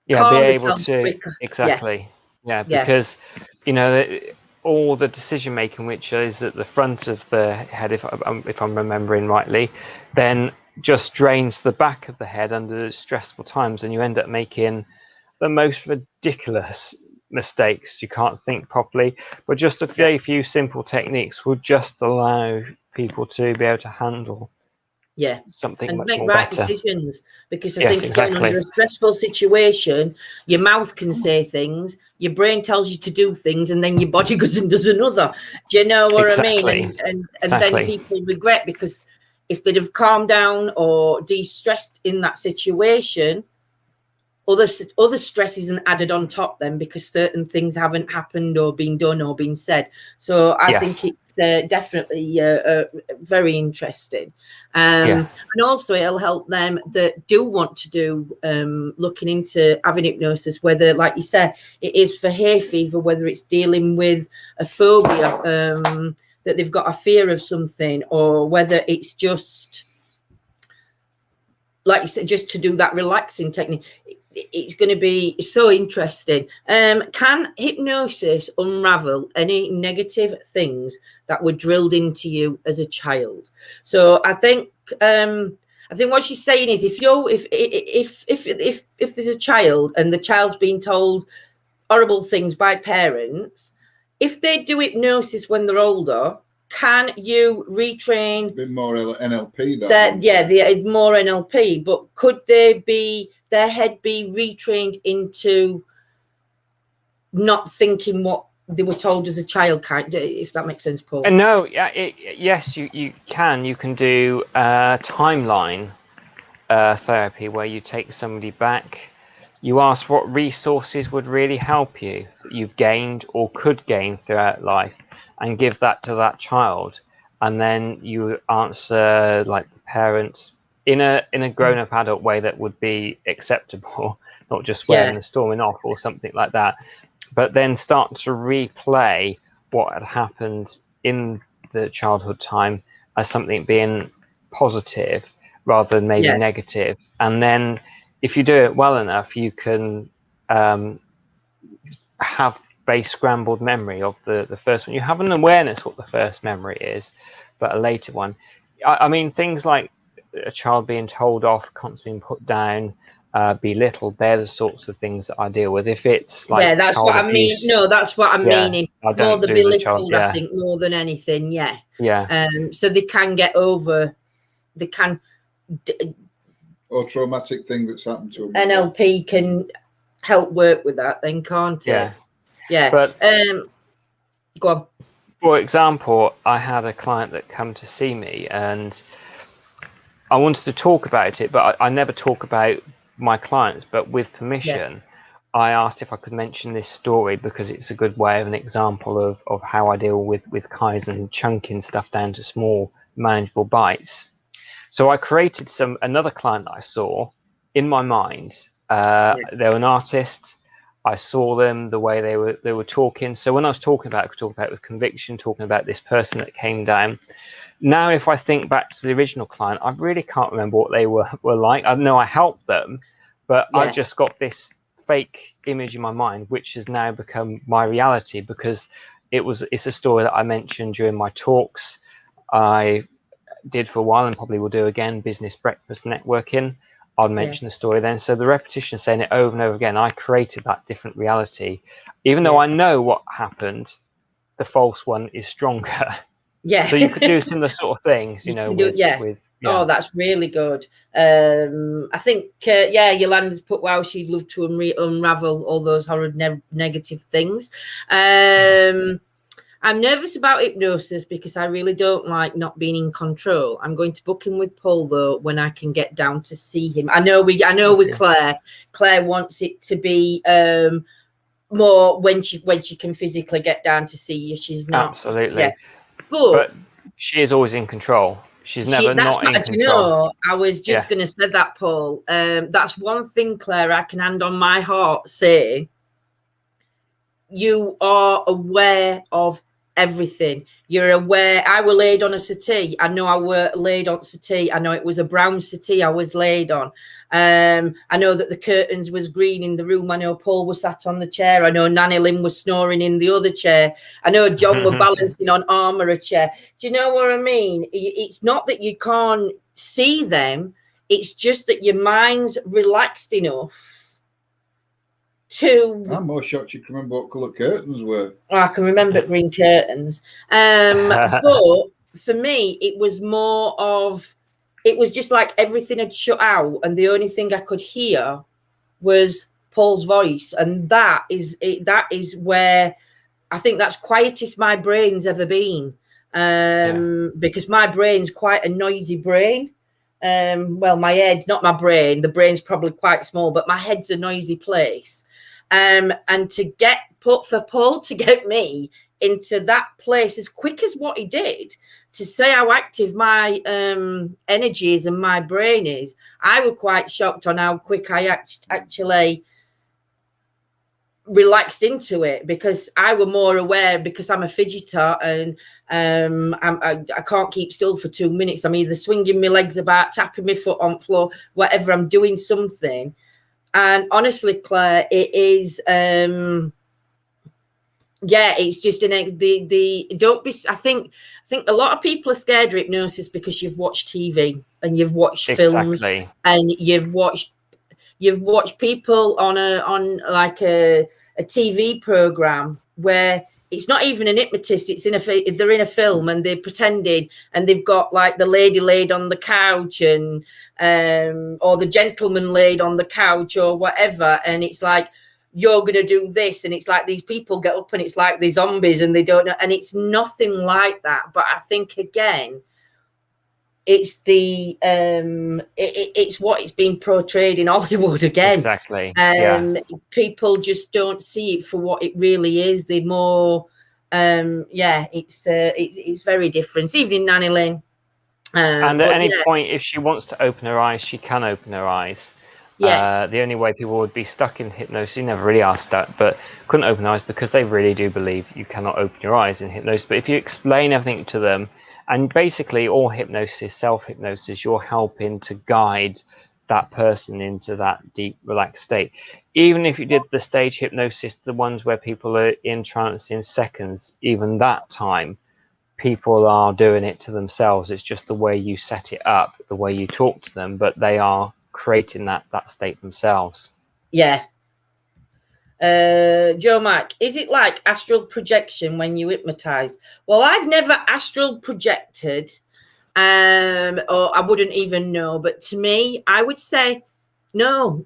be able to quicker. Because all the decision making, which is at the front of the head, if I'm remembering rightly, then just drains the back of the head under stressful times, and you end up making the most ridiculous mistakes. You can't think properly. But just a very few simple techniques will just allow people to be able to handle something and much make more right better decisions. Because I think again, under a stressful situation, your mouth can say things, your brain tells you to do things, and then your body goes and does another. Do you know what I mean? And then people regret, because if they'd have calmed down or de-stressed in that situation, other stress isn't added on top then, because certain things haven't happened or been done or been said. So I think it's definitely very interesting. And also it'll help them that do want to do looking into having hypnosis, whether, like you said, it is for hay fever, whether it's dealing with a phobia, that they've got a fear of something, or whether it's just, like you said, just to do that relaxing technique. It's going to be so interesting. Can hypnosis unravel any negative things that were drilled into you as a child? So I think what she's saying is, if there's a child and the child's been told horrible things by parents, if they do hypnosis when they're older, can you retrain? A bit more N.L.P. More N.L.P. But could their head be retrained into not thinking what they were told as a child? If that makes sense, Paul. No, yes, you can. You can do timeline therapy, where you take somebody back. You ask what resources would really help you that you've gained or could gain throughout life, and give that to that child, and then you answer like the parents in a grown-up adult way that would be acceptable, not just swearing and storming off or something like that, but then start to replay what had happened in the childhood time as something being positive rather than maybe negative. And then if you do it well enough, you can have very scrambled memory of the first one. You have an awareness what the first memory is, but a later one. I mean, things like a child being told off, constantly being put down, belittled, they're the sorts of things that I deal with. If it's like that's what I mean. No, that's what I'm meaning. More the belittled, I think, more than anything. So they can get over, or traumatic thing that's happened to them. N.L.P. can help work with that then, can't it? But Go on. For example, I had a client that come to see me, and I wanted to talk about it, but I never talk about my clients. But with permission, I asked if I could mention this story because it's a good way of an example of how I deal with Kaizen, chunking stuff down to small, manageable bites. So I created another client that I saw in my mind. They're an artist. I saw them the way they were talking. So when I was talking about it, I could talk about it with conviction, talking about this person that came down. Now, if I think back to the original client, I really can't remember what they were like. I know I helped them, but I've just got this fake image in my mind, which has now become my reality because it's a story that I mentioned during my talks. I did for a while and probably will do again, business breakfast networking. I'll mention the story then. So the repetition, saying it over and over again, I created that different reality. Even though I know what happened, the false one is stronger. Yeah. So you could do similar sort of things, you know, with Oh, that's really good. I think, Yolanda's put, wow, she'd love to unravel all those horrid negative things. I'm nervous about hypnosis because I really don't like not being in control. I'm going to book him with Paul though when I can get down to see him. I know with Claire. Claire wants it to be more when she can physically get down to see you. She's not absolutely. Yeah. But she is always in control. She's never not in control. You know, I was just going to say that, Paul. That's one thing, Claire, I can hand on my heart saying you are aware of everything. You're aware. I were laid on a settee. I know I were laid on settee. I know it was a brown settee I was laid on. I know that the curtains was green in the room. I know Paul was sat on the chair. I know Nanny Lynn was snoring in the other chair. I know John were balancing on arm or a chair. Do you know what I mean? It's not that you can't see them. It's just that your mind's relaxed enough to... I'm more shocked you can remember what colour curtains were. Oh, I can remember green curtains. But for me, it was more of... It was just like everything had shut out and the only thing I could hear was Paul's voice. And that is where I think that's quietest my brain's ever been. Because my brain's quite a noisy brain. Well, my head, not my brain. The brain's probably quite small, but my head's a noisy place. And for Paul to get me into that place as quick as what he did, to say how active my energy is and my brain is, I was quite shocked on how quick I actually relaxed into it, because I were more aware, because I'm a fidgeter and I can't keep still for 2 minutes. I'm either swinging my legs about, tapping my foot on floor, whatever, I'm doing something. And honestly, Claire, it is, it's just don't be, I think a lot of people are scared of hypnosis because you've watched TV and you've watched films and you've watched people on a TV program where it's not even an hypnotist, they're in a film and they're pretending and they've got like the lady laid on the couch and or the gentleman laid on the couch or whatever, and it's like, you're gonna do this, and it's like these people get up and it's like they're zombies and they don't know, and it's nothing like that. But I think again, it's the it's what it's been portrayed in Hollywood again. Exactly. People just don't see it for what it really is. They're more it's very different. Evening, Nanny Lynn. And at any point, if she wants to open her eyes, she can open her eyes. Yes. The only way people would be stuck in hypnosis, you never really asked that, but couldn't open their eyes because they really do believe you cannot open your eyes in hypnosis. But if you explain everything to them, and basically all hypnosis, self-hypnosis, you're helping to guide that person into that deep, relaxed state. Even if you did the stage hypnosis, the ones where people are in trance in seconds, even that time, people are doing it to themselves. It's just the way you set it up, the way you talk to them, but they are creating that state themselves. Yeah. Joe Mac, is it like astral projection when you hypnotized? Well, I've never astral projected, or I wouldn't even know. But to me, I would say No,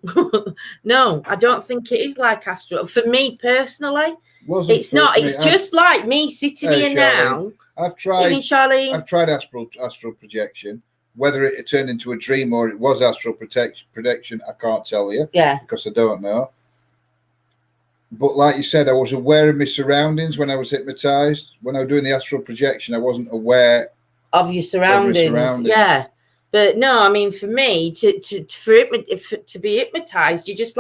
no, I don't think it is like astral. For me personally, it's not. It's just like me sitting here now. I've tried astral projection. Whether it turned into a dream or it was astral projection, I can't tell you. Yeah, because I don't know. But like you said, I was aware of my surroundings when I was hypnotized. When I was doing the astral projection, I wasn't aware of your surroundings. Yeah, but no, I mean, for me, to be hypnotized, you just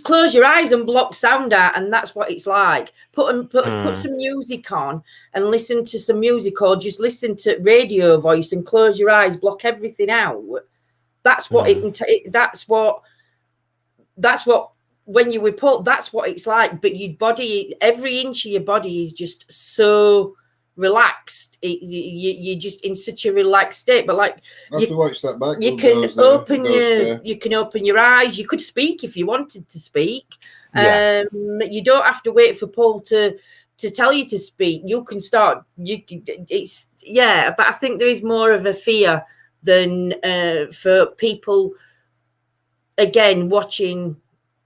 close your eyes and block sound out, and that's what it's like. Put some music on and listen to some music, or just listen to radio voice and close your eyes, block everything out. That's what that's what when you report, that's what it's like. But your body, every inch of your body is just so relaxed. You're just in such a relaxed state. But like, you can watch that back. You can open your eyes. You could speak if you wanted to speak. Yeah. You don't have to wait for Paul to tell you to speak. You can start. But I think there is more of a fear than for people, again, watching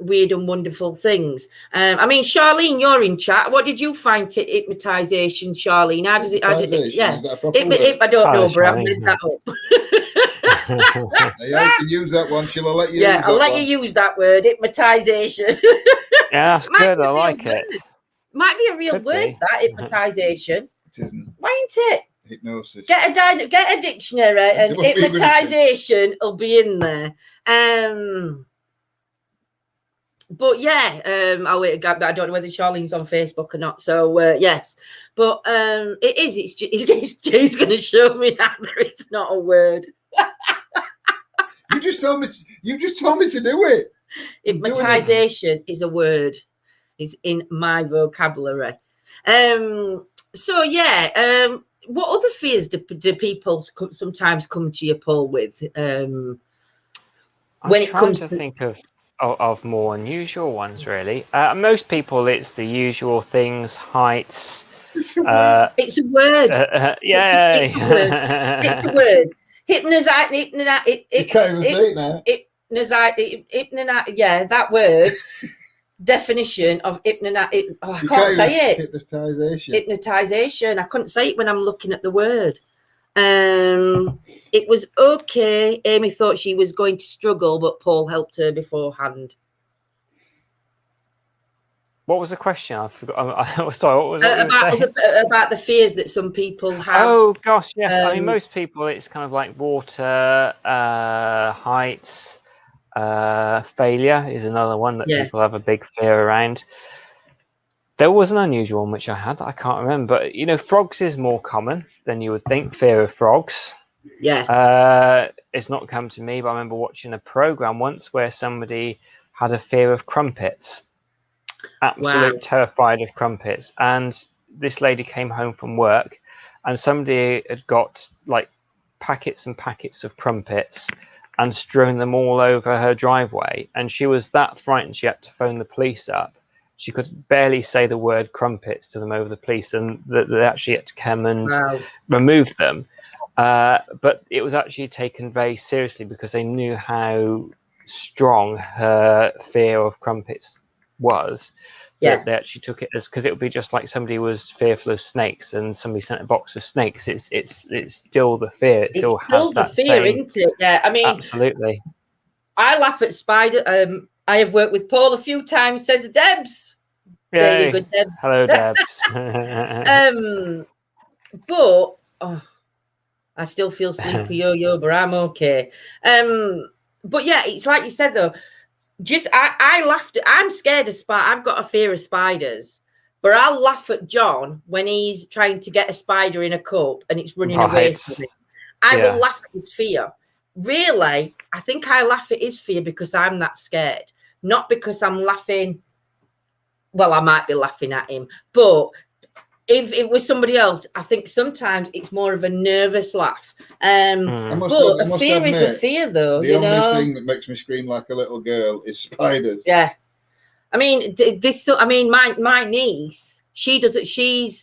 weird and wonderful things. I mean, Charlene, you're in chat. What did you find hypnotization, Charlene? How does it? Yeah, I don't know, but I've made that up. Yeah, you can use that one. Shall I let you? Yeah, I'll let you use that word, hypnotization. Yeah, that's good. I like it. Might be a real word, that hypnotization. It isn't. Why ain't it? Hypnosis. Get a dictionary, and hypnotization will be in there. But yeah, I'll wait. I don't know whether Charlene's on Facebook or not. So yes, but it is. It's Jay's going to show me that there is not a word. You just told me to do it. Hypnotization is a word. It's in my vocabulary. So yeah. What other fears do people sometimes come to you, Paul, with? When it comes to think of more unusual ones, really. Most people, it's the usual things: heights. It's a word. It's a word. It's a word. Hypnotization. You can't even say it now. Yeah, that word. Definition of hypnotization. I can't say it. Hypnotization. I couldn't say it when I'm looking at the word. It was okay. Amy thought she was going to struggle, but Paul helped her beforehand. What was the question? I forgot. Sorry, what was it? About the fears that some people have. Oh gosh, yes. I mean, most people, it's kind of like water, heights, failure is another one that people have a big fear around. There was an unusual one which I had that I can't remember. But, frogs is more common than you would think. Fear of frogs. Yeah. It's not come to me, but I remember watching a program once where somebody had a fear of crumpets. Absolutely terrified of crumpets. And this lady came home from work, and somebody had got like packets and packets of crumpets and strewn them all over her driveway. And she was that frightened she had to phone the police up. She could barely say the word crumpets to them over the police, and they actually had to come and remove them. But it was actually taken very seriously because they knew how strong her fear of crumpets was. Yeah, they actually took it as, because it would be just like somebody was fearful of snakes and somebody sent a box of snakes. It's still the fear. It still has that fear, isn't it? Yeah, I mean, absolutely. I laugh at spider. I have worked with Paul a few times, says Debs. Yay. There you go, Debs. Hello, Debs. But I still feel sleepy, yo, but I'm okay. But yeah, it's like you said though. I laughed at. I'm scared of spiders. I've got a fear of spiders, but I'll laugh at John when he's trying to get a spider in a cup and it's running away from him. I will laugh at his fear. Really, I think I laugh at his fear because I'm that scared, not because I'm laughing. Well, I might be laughing at him, but if it was somebody else, I think sometimes it's more of a nervous laugh. But a fear is a fear, though. The only thing that makes me scream like a little girl is spiders. Yeah, I mean my niece, she does it. She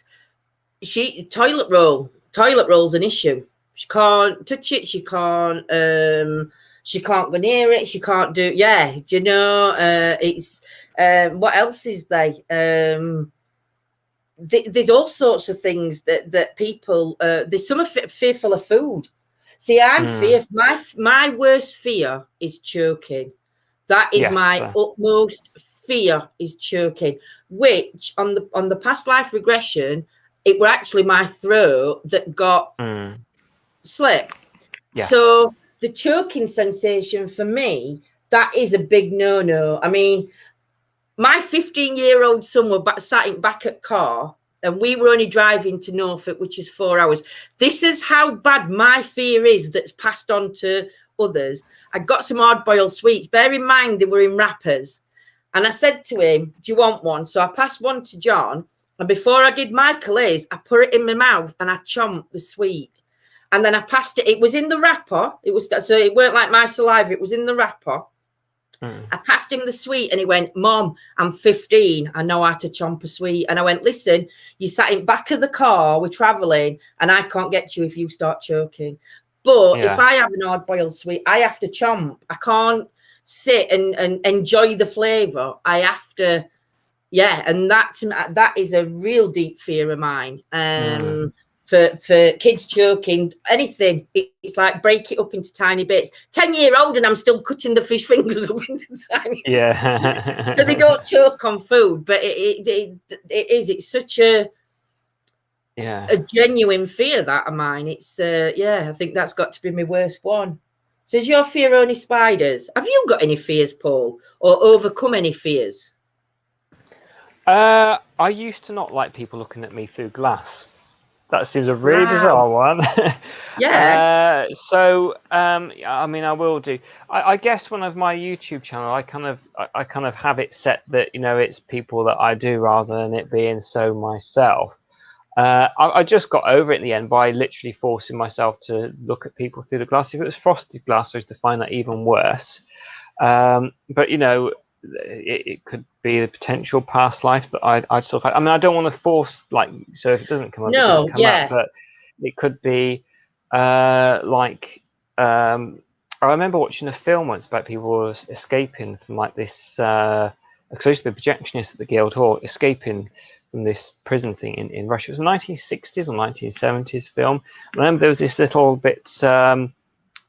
toilet roll's an issue. She can't touch it. She can't. she can't go near it. She can't do. Yeah, do you know? It's what else is there? There's all sorts of things that people. There's some are fearful of food. See, I'm fearful. My worst fear is choking. That is my utmost fear, is choking. Which on the past life regression, it were actually my throat that got slit. Yes. So the choking sensation for me, that is a big no-no. I mean, my 15-year-old son was sat in back at car, and we were only driving to Norfolk, which is 4 hours. This is how bad my fear is that's passed on to others. I got some hard-boiled sweets. Bear in mind, they were in wrappers. And I said to him, do you want one? So I passed one to John. And before I did Michael A's, I put it in my mouth and I chomped the sweet. And then I passed it. It was in the wrapper. So it weren't like my saliva. It was in the wrapper. I passed him the sweet and he went, Mom, I'm 15. I know how to chomp a sweet. And I went, listen, you sat in back of the car, we're traveling, and I can't get you if you start choking. But if I have an hard-boiled sweet, I have to chomp. I can't sit and enjoy the flavour. I have to, and that is a real deep fear of mine. For kids choking, anything, it's like break it up into tiny bits. 10-year-old and I'm still cutting the fish fingers up into tiny bits. So they don't choke on food, but it's such a genuine fear, that of mine. It's I think that's got to be my worst one. So is your fear only spiders? Have you got any fears, Paul, or overcome any fears? I used to not like people looking at me through glass. That seems a really bizarre one. I mean, I will do. I guess one of my YouTube channel, I kind of have it set that, you know, it's people that I do rather than it being so myself. I just got over it in the end by literally forcing myself to look at people through the glass. If it was frosted glass, I was to find that even worse. But you know, it could be the potential past life that I'd still find. I mean, I don't want to force, like, so if it doesn't come up, it doesn't come up, but it could be I remember watching a film once about people escaping from like this because I used to be a projectionist at the Guildhall, escaping from this prison thing in Russia. It was a 1960s or 1970s film. I remember there was this little bit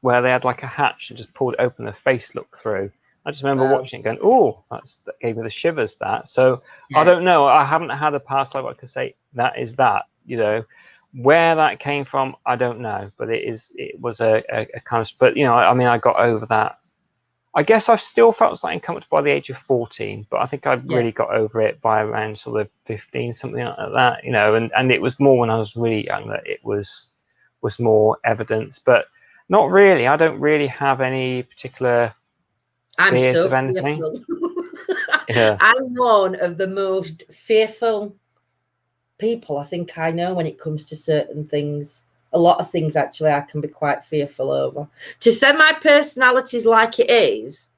where they had like a hatch and just pulled it open, a face looked through. I just remember watching it going, oh, that gave me the shivers, that. So I don't know. I haven't had a past life I could say that is that, you know. Where that came from, I don't know. But it was a kind of, but, you know, I mean, I got over that. I guess I've still felt slightly uncomfortable by the age of 14, but I think I've really got over it by around sort of 15, something like that, you know. And it was more when I was really young that it was more evidence. But not really. I don't really have any particular fears of anything. I'm one of the most fearful people I think I know when it comes to certain things. A lot of things, actually, I can be quite fearful over. To say my personality's like it is,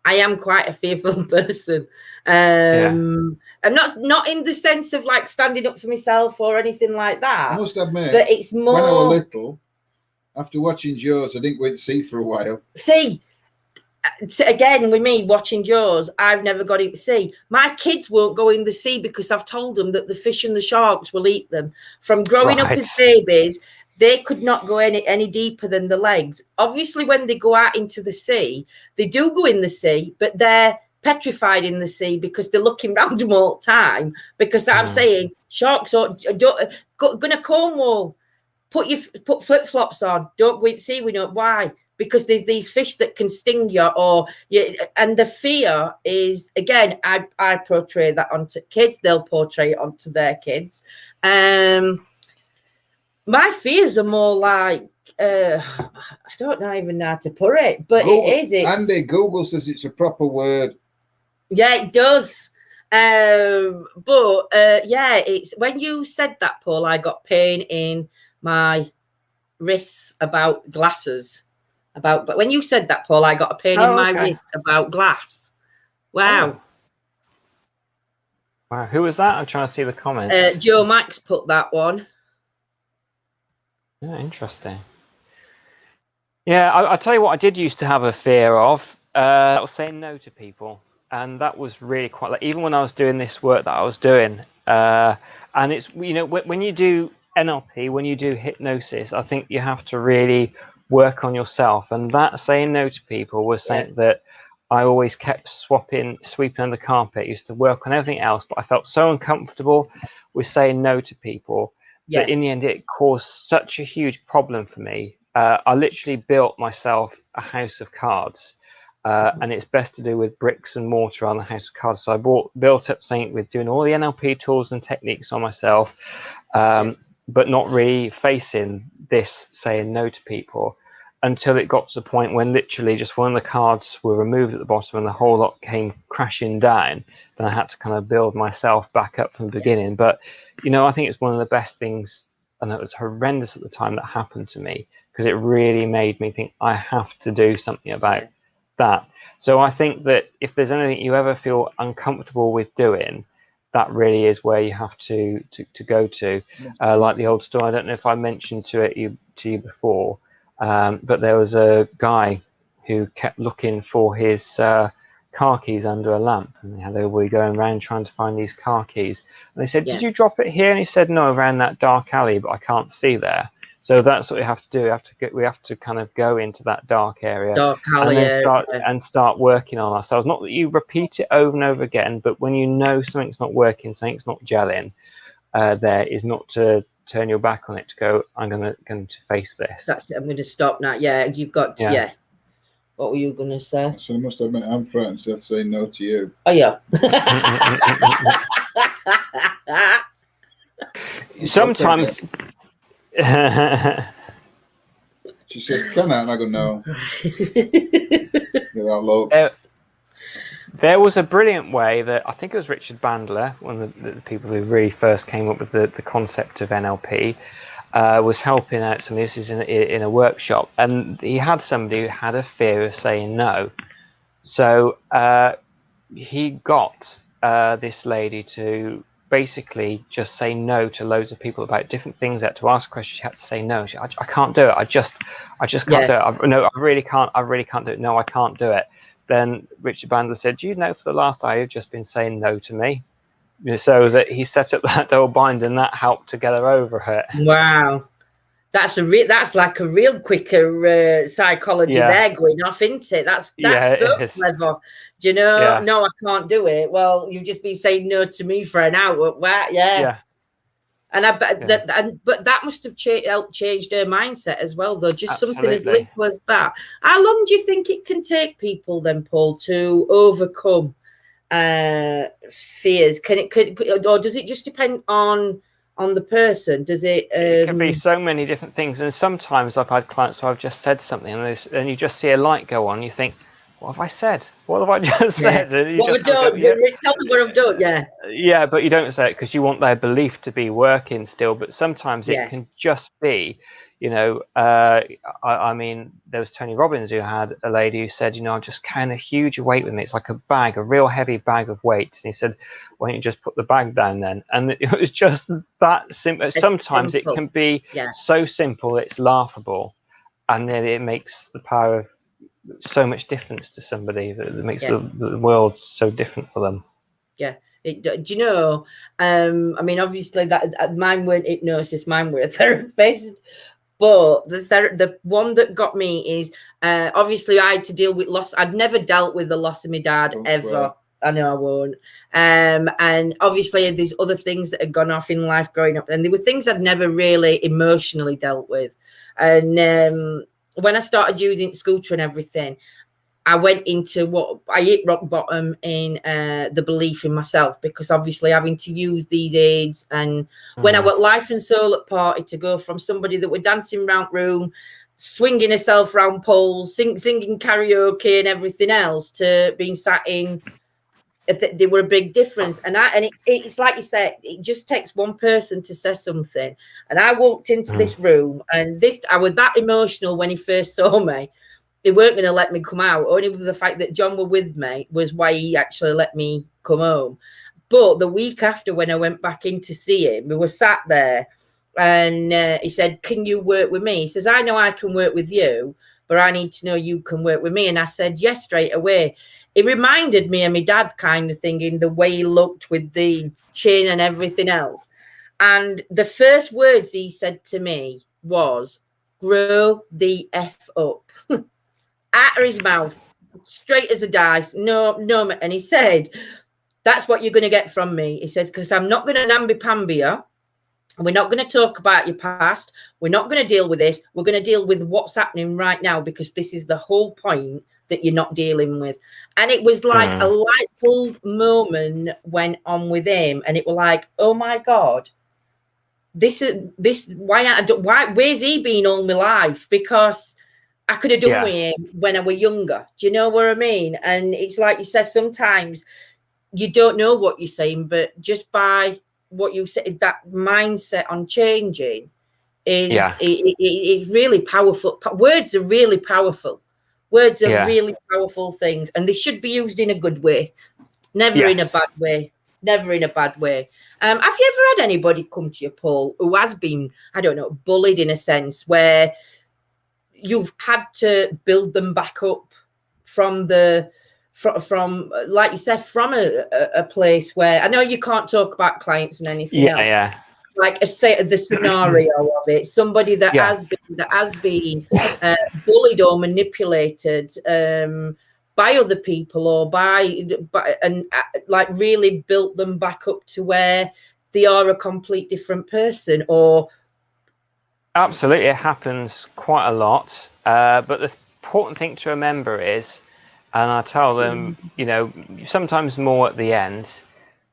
I am quite a fearful person. I'm not in the sense of like standing up for myself or anything like that. I must admit, but it's more when I was little, after watching Jaws, I didn't go to sea for a while. See, again, with me watching Jaws, I've never got into sea. My kids won't go in the sea because I've told them that the fish and the sharks will eat them. From growing up as babies, they could not go any deeper than the legs. Obviously, when they go out into the sea, they do go in the sea, but they're petrified in the sea because they're looking round them all the time. Because I'm saying, sharks go to Cornwall, put flip-flops on, don't go in the sea. We know why. Because there's these fish that can sting you, and the fear is, again, I portray that onto kids, they'll portray it onto their kids. My fears are more like, I don't know even how to put it, but Andy, Google says it's a proper word. Yeah, it does. It's when you said that, Paul, I got pain in my wrists about glasses. But when you said that, Paul, I got a pain in my wrist about glass. Wow. Wow. Who was that? I'm trying to see the comments. Joe Max put that one. Yeah, interesting. Yeah, I'll tell you what I did used to have a fear of. I was saying no to people. And that was really quite like, even when I was doing this work that I was doing. And it's, you know, when you do N.L.P, when you do hypnosis, I think you have to really work on yourself. And that saying no to people was something that I always kept sweeping under the carpet. I used to work on everything else, but I felt so uncomfortable with saying no to people that in the end it caused such a huge problem for me. I literally built myself a house of cards. And it's best to do with bricks and mortar on the house of cards. So I built up something with doing all the N.L.P tools and techniques on myself, but not really facing this saying no to people, until it got to the point when literally just one of the cards were removed at the bottom and the whole lot came crashing down. Then I had to kind of build myself back up from the beginning. But, you know, I think it's one of the best things, and it was horrendous at the time, that happened to me, because it really made me think I have to do something about that. So I think that if there's anything you ever feel uncomfortable with doing, that really is where you have to go to. Like the old story, I don't know if I mentioned to you before, but there was a guy who kept looking for his car keys under a lamp, and they were going around trying to find these car keys. And they said, "Did you drop it here?" And he said, "No, around that dark alley, but I can't see there." So that's what we have to do. We have to kind of go into that dark area, and then start working on ourselves. Not that you repeat it over and over again, but when you know something's not working, something's not gelling, there is not to turn your back on it, to go, I'm going to face this. That's it. I'm going to stop now. Yeah, you've got to, What were you going to say? So I must admit, I'm frightened to say no to you. Oh, yeah. Sometimes... She says, "Can I?" And I go, "No." Without look. There was a brilliant way that I think it was Richard Bandler, one of the people who really first came up with the concept of N.L.P, was helping out somebody. This is in a workshop, and he had somebody who had a fear of saying no. So he got this lady to basically just say no to loads of people about different things. That to ask questions, she had to say no. I can't do it. I just can't do it. No, I really can't do it. No, I can't do it. Then Richard Bandler said, "Do you know, for the last hour you've just been saying no to me?" So that he set up that old bind, and that helped to get her over it. Wow. That's like a real quicker psychology there going off, isn't it? That's so clever. Do you know? No, I can't do it. Well, you've just been saying no to me for an hour. Wow, And I bet but that must have helped change their mindset as well, though. Just something as little as that. How long do you think it can take people then, Paul, to overcome fears? Or does it just depend on the person? Does it? It can be so many different things, and sometimes I've had clients who I've just said something, and you just see a light go on. You think, "What have I said? What have I just said?" And what have I done? Tell me what I've done. Yeah, but you don't say it because you want their belief to be working still. But sometimes it can just be, you know. I mean, there was Tony Robbins who had a lady who said, "I'm just carrying a huge weight with me. It's like a real heavy bag of weights." And he said, "Why don't you just put the bag down then?" And it was just that simple. Sometimes it can be so simple it's laughable, and then it makes the power of so much difference to somebody, that makes the world so different for them. Do you know, I mean, obviously that mine weren't hypnosis, mine were a therapist, but the one that got me is obviously I had to deal with loss. I'd never dealt with the loss of my dad ever. I know I won't. And obviously there's other things that had gone off in life growing up, and there were things I'd never really emotionally dealt with. And when I started using scooter and everything, I went into what I hit rock bottom in the belief in myself, because obviously having to use these aids, and when I went life and soul at party, to go from somebody that were dancing round room, swinging herself round poles, singing karaoke and everything else, to being sat in, they were a big difference. And it's like you said, it just takes one person to say something. And I walked into this room, and I was that emotional when he first saw me. They weren't going to let me come out. Only with the fact that John were with me was why he actually let me come home. But the week after, when I went back in to see him, we were sat there, and he said, "Can you work with me?" He says, "I know I can work with you, but I need to know you can work with me. And I said yes straight away. It reminded me of my dad kind of thing in the way he looked with the chin and everything else. And the first words he said to me was, grow the F up. Out of his mouth, straight as a dice. No. And he said, that's what you're going to get from me. He says, because I'm not going to namby-pamby you. We're not going to talk about your past. We're not going to deal with this. We're going to deal with what's happening right now, because this is the whole point that you're not dealing with. And it was like a light bulb moment went on with him. And it was like, oh my God, where's he been all my life? Because I could have done with him when I was younger. Do you know what I mean? And it's like you said, sometimes you don't know what you're saying, but just by what you said, that mindset on changing is really powerful. Words are really powerful. Words are really powerful things, and they should be used in a good way, never in a bad way. Never in a bad way. Have you ever had anybody come to you, Paul, who has been, I don't know, bullied in a sense, where you've had to build them back up from like you said, from a place where, I know you can't talk about clients and anything else. Like the scenario of it, somebody that has been bullied or manipulated by other people, or like really built them back up to where they are a complete different person. Or absolutely, it happens quite a lot. But the important thing to remember is, and I tell them, you know, sometimes more at the end,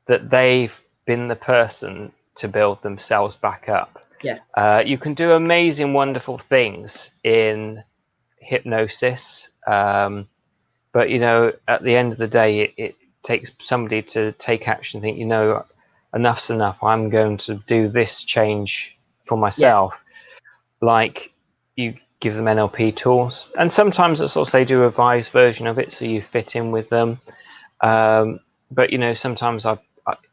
that they've been the person to build themselves back up. You can do amazing, wonderful things in hypnosis, but you know, at the end of the day, it takes somebody to take action, think, you know, enough's enough, I'm going to do this change for myself. Like, you give them N.L.P tools, and sometimes it's also they do a revised version of it so you fit in with them. But you know, sometimes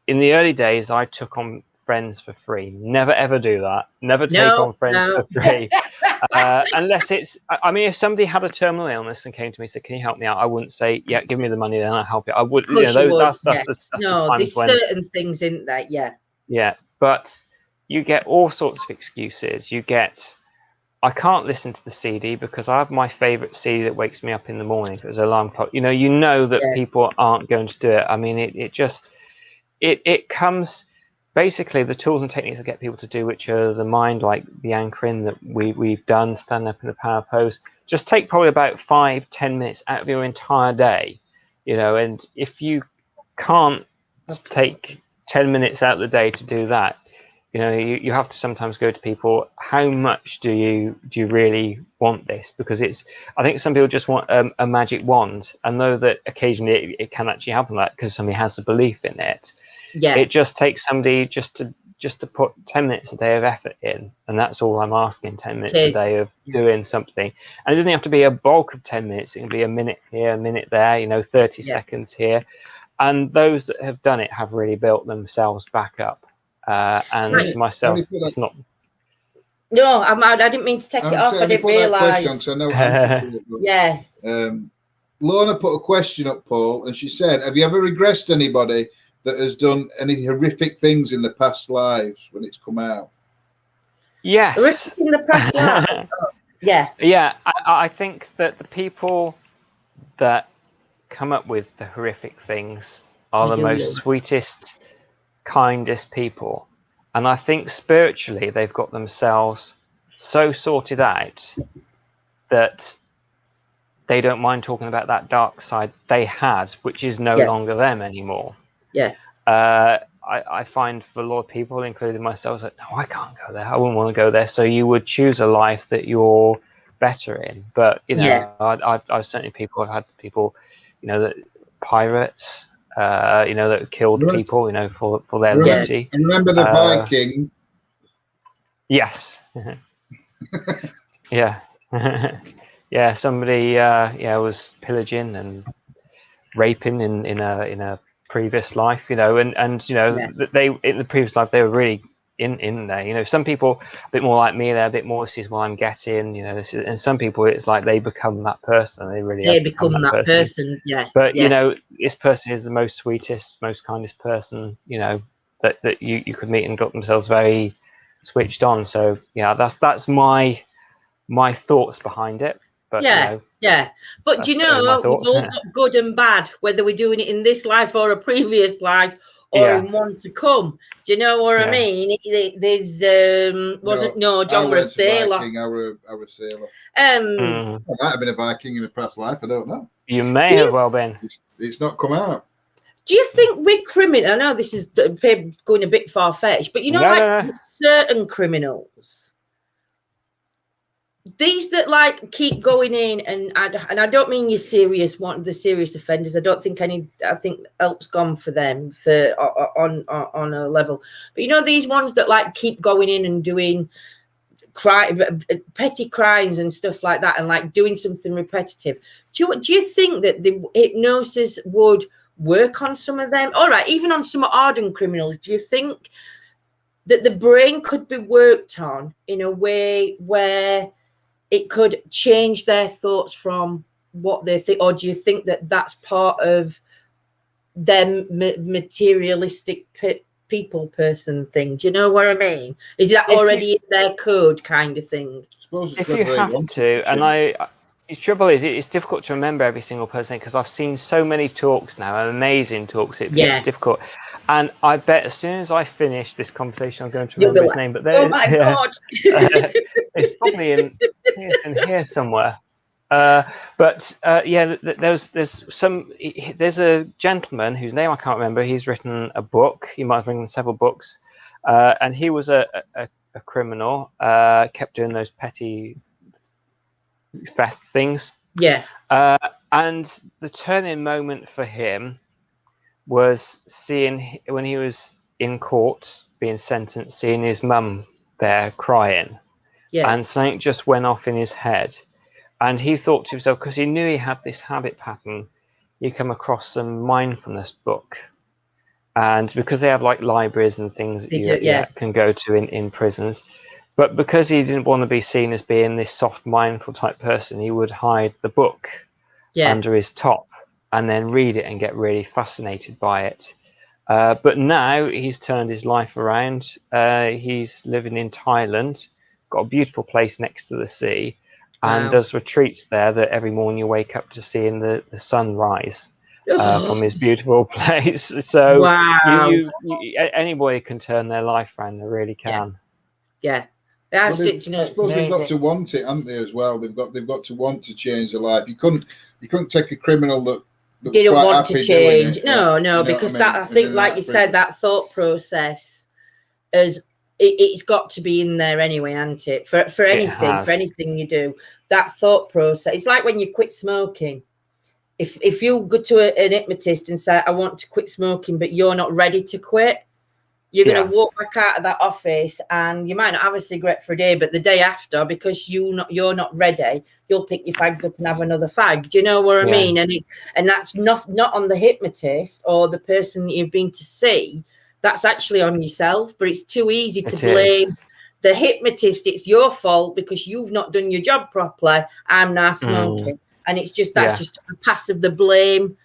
in the early days I took on friends for free. Never ever do that. Never take on friends for free. Unless it's, I mean, if somebody had a terminal illness and came to me and said, can you help me out, I wouldn't say, yeah, give me the money, then I'll help you. I would, you know, that's the times there's when certain things in that. But you get all sorts of excuses. You get, I can't listen to the CD because I have my favorite CD that wakes me up in the morning if it was an alarm clock. You know that people aren't going to do it. I mean, it comes, basically the tools and techniques that get people to do, which are the mind, like the anchoring that we've done, stand up in the power pose, just take probably about 5-10 minutes out of your entire day, you know. And if you can't take 10 minutes out of the day to do that, you know, you have to sometimes go to people, how much do you really want this? Because I think some people just want a magic wand, and know that occasionally it can actually happen, that because somebody has a belief in it. It just takes somebody just to put 10 minutes a day of effort in, and that's all I'm asking, 10 minutes a day of doing something. And it doesn't have to be a bulk of 10 minutes, it can be a minute here, a minute there, you know, 30 seconds here. And those that have done it have really built themselves back up. And myself, it's not. No, I didn't mean to take it off. I didn't realise. I know Lorna put a question up, Paul, and she said, have you ever regressed anybody that has done any horrific things in the past lives when it's come out? Yes. Horrific in the past lives? Yeah. I think that the people that come up with the horrific things are the most sweetest, kindest people. And I think spiritually they've got themselves so sorted out that they don't mind talking about that dark side they had, which is no longer them anymore. I find for a lot of people, including myself, that no, I can't go there, I wouldn't want to go there. So you would choose a life that you're better in. But you know, I've certainly I've had people, you know, that pirates, you know, that killed people, you know, for their liberty. And remember the Viking? Yes. Somebody was pillaging and raping in a previous life, you know, and you know, they in the previous life they were really in there. You know, some people a bit more like me, they're a bit more, this is what I'm getting, you know, this is, and some people it's like they become that person, they really have become that person. Yeah. But you know, this person is the most sweetest, most kindest person, you know, that you could meet, and got themselves very switched on. So yeah, that's my thoughts behind it. But you know, but you know, we've all got good and bad, whether we're doing it in this life or a previous life or in one to come. Do you know what I mean? There's John was a sailor. Viking, I was a sailor. I might have been a Viking in a past life, I don't know. You may have well been. It's not come out. Do you think with criminal, I know this is going a bit far-fetched, but you know, certain criminals, these that like keep going in, and I don't mean the serious offenders. I don't think I think help's gone for them on a level. But you know, these ones that like keep going in and doing petty crimes and stuff like that, and like doing something repetitive. Do you think that the hypnosis would work on some of them? All right, even on some ardent criminals, do you think that the brain could be worked on in a way where it could change their thoughts from what they think? Or do you think that that's part of them materialistic person thing? Do you know what I mean? Is that already in their code kind of thing? If you have to, and the trouble is, it's difficult to remember every single person, because I've seen so many talks now, amazing talks, it gets difficult. And I bet as soon as I finish this conversation, I'm going to remember his name. But there God. It's probably in here somewhere. There's a gentleman whose name I can't remember. He's written a book. He might have written several books, and he was a criminal. Kept doing those petty things. And the turning moment for him was seeing, when he was in court being sentenced, seeing his mum there crying, and something just went off in his head, and he thought to himself, because he knew he had this habit pattern, he come across some mindfulness book, and because they have like libraries and things that you can go to in prisons, but because he didn't want to be seen as being this soft mindful type person, he would hide the book under his top and then read it and get really fascinated by it. But now he's turned his life around. He's living in Thailand, got a beautiful place next to the sea, and does retreats there that every morning you wake up to seeing the sun rise from his beautiful place. So anybody can turn their life around, they really can. I suppose they've got to want it, haven't they, as well? They've got to want to change their life. You couldn't take a criminal that didn't want to change. No, because that, I think, like you said, that thought process is it's got to be in there anyway, hasn't it? For anything you do, that thought process. It's like when you quit smoking. If you go to an hypnotist and say, I want to quit smoking, but you're not ready to quit, you're going to walk back out of that office and you might not have a cigarette for a day, but the day after, because you're not ready, you'll pick your fags up and have another fag. Do you know what I mean? And that's not on the hypnotist or the person that you've been to see. That's actually on yourself. But it's too easy to blame the hypnotist. It's your fault because you've not done your job properly. I'm now smoking. And it's just, that's just a pass of the blame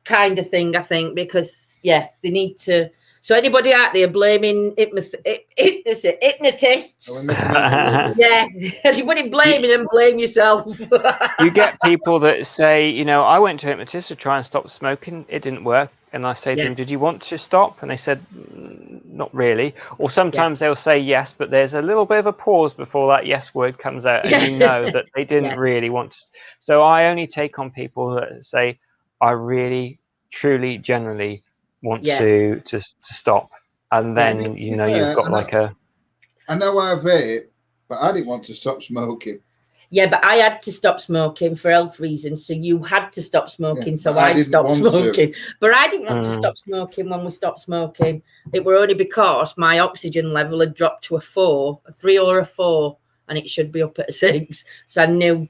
kind of thing, I think, because, they need to. So anybody out there blaming hypnotists, anybody blaming them, blame yourself. You get people that say, I went to a hypnotist to try and stop smoking. It didn't work. And I say to them, did you want to stop? And they said, not really. Or sometimes they'll say yes, but there's a little bit of a pause before that yes word comes out. And you know that they didn't really want to. So I only take on people that say, I really, truly, generally want to stop. And then, you've got like a... I know I vape, but I didn't want to stop smoking. Yeah, but I had to stop smoking for health reasons. So you had to stop smoking, so I'd stop smoking. But I didn't want to stop smoking when we stopped smoking. It were only because my oxygen level had dropped to a 3 or a 4, and it should be up at a 6. So I knew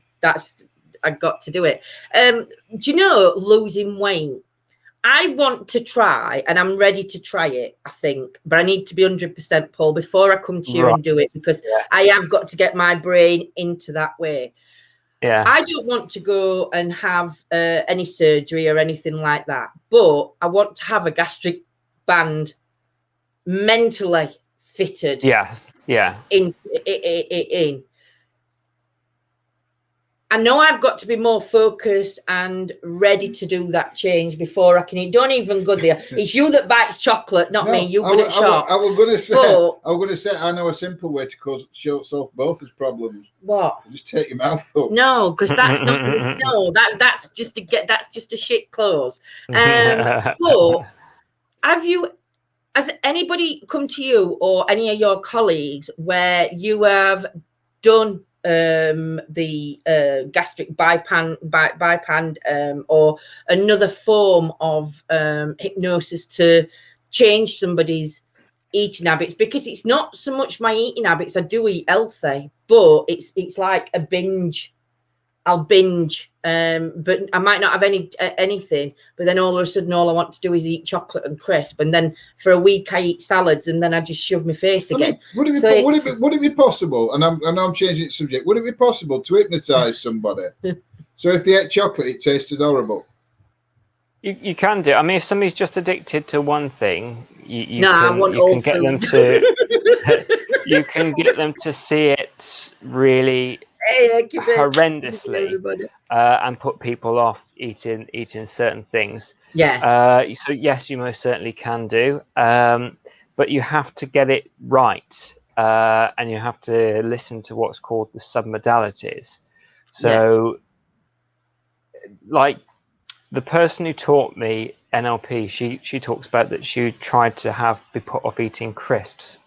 I've got to do it. Do you know, losing weight? I want to try, and I'm ready to try it, I think. But I need to be 100%, Paul, before I come to you and do it, because I have got to get my brain into that way. Yeah. I don't want to go and have any surgery or anything like that, but I want to have a gastric band mentally fitted. Yes. Yeah. In. I know I've got to be more focused and ready to do that change before I can eat. Don't even go there. It's you that bites chocolate, not me. You good at shop. I was going to say, I know a simple way to solve both his problems. What? Just take your mouth up. No, because that's not. No, that's just to get. That's just a shit close. But has anybody come to you or any of your colleagues where you have done the gastric bypass or another form of hypnosis to change somebody's eating habits? Because it's not so much my eating habits. I do eat healthy, but it's like a binge. I'll binge, but I might not have anything. But then all of a sudden, all I want to do is eat chocolate and crisp, and then for a week I eat salads, and then I just shove my face again. Would it be possible? And I'm changing the subject. Would it be possible to hypnotise somebody? So if they ate chocolate, it tasted horrible. You can do. I mean, if somebody's just addicted to one thing, you can get them to see it really horrendously and put people off eating certain things. So yes, you most certainly can do, but you have to get it right, and you have to listen to what's called the submodalities. So like the person who taught me N.L.P, she talks about that she tried to be put off eating crisps,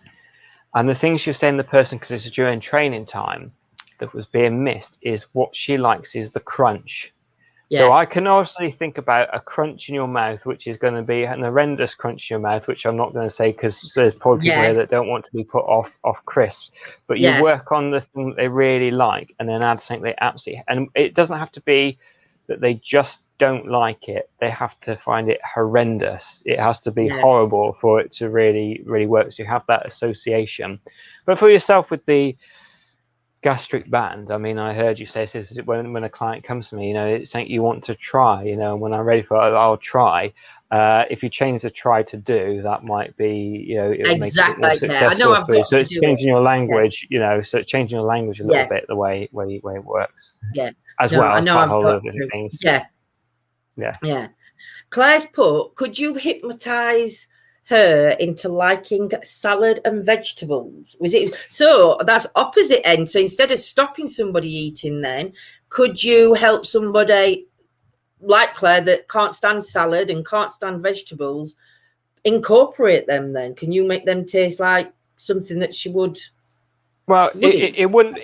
and the thing she was saying the person, because it's during training time, that was being missed is what she likes is the crunch. So I can obviously think about a crunch in your mouth, which is going to be an horrendous crunch in your mouth, which I'm not going to say because there's probably people here that don't want to be put off crisps. But you work on the thing that they really like, and then add something they absolutely. And it doesn't have to be that they just don't like it. They have to find it horrendous. It has to be horrible for it to really, really work. So you have that association. But for yourself with the gastric band, I mean, I heard you say this when a client comes to me, it's something you want to try, and when I'm ready for it, I'll try. If you change the try to do, that might be, it'll exactly. make it more successful. I know I've got so it's changing your language, so changing your language a little bit, the way it works. As I know as I've got things. Claire's put, could you hypnotize her into liking salad and vegetables? Was it so? That's opposite end. So instead of stopping somebody eating, then could you help somebody like Claire that can't stand salad and can't stand vegetables incorporate them? Then can you make them taste like something that she would? Well, it wouldn't.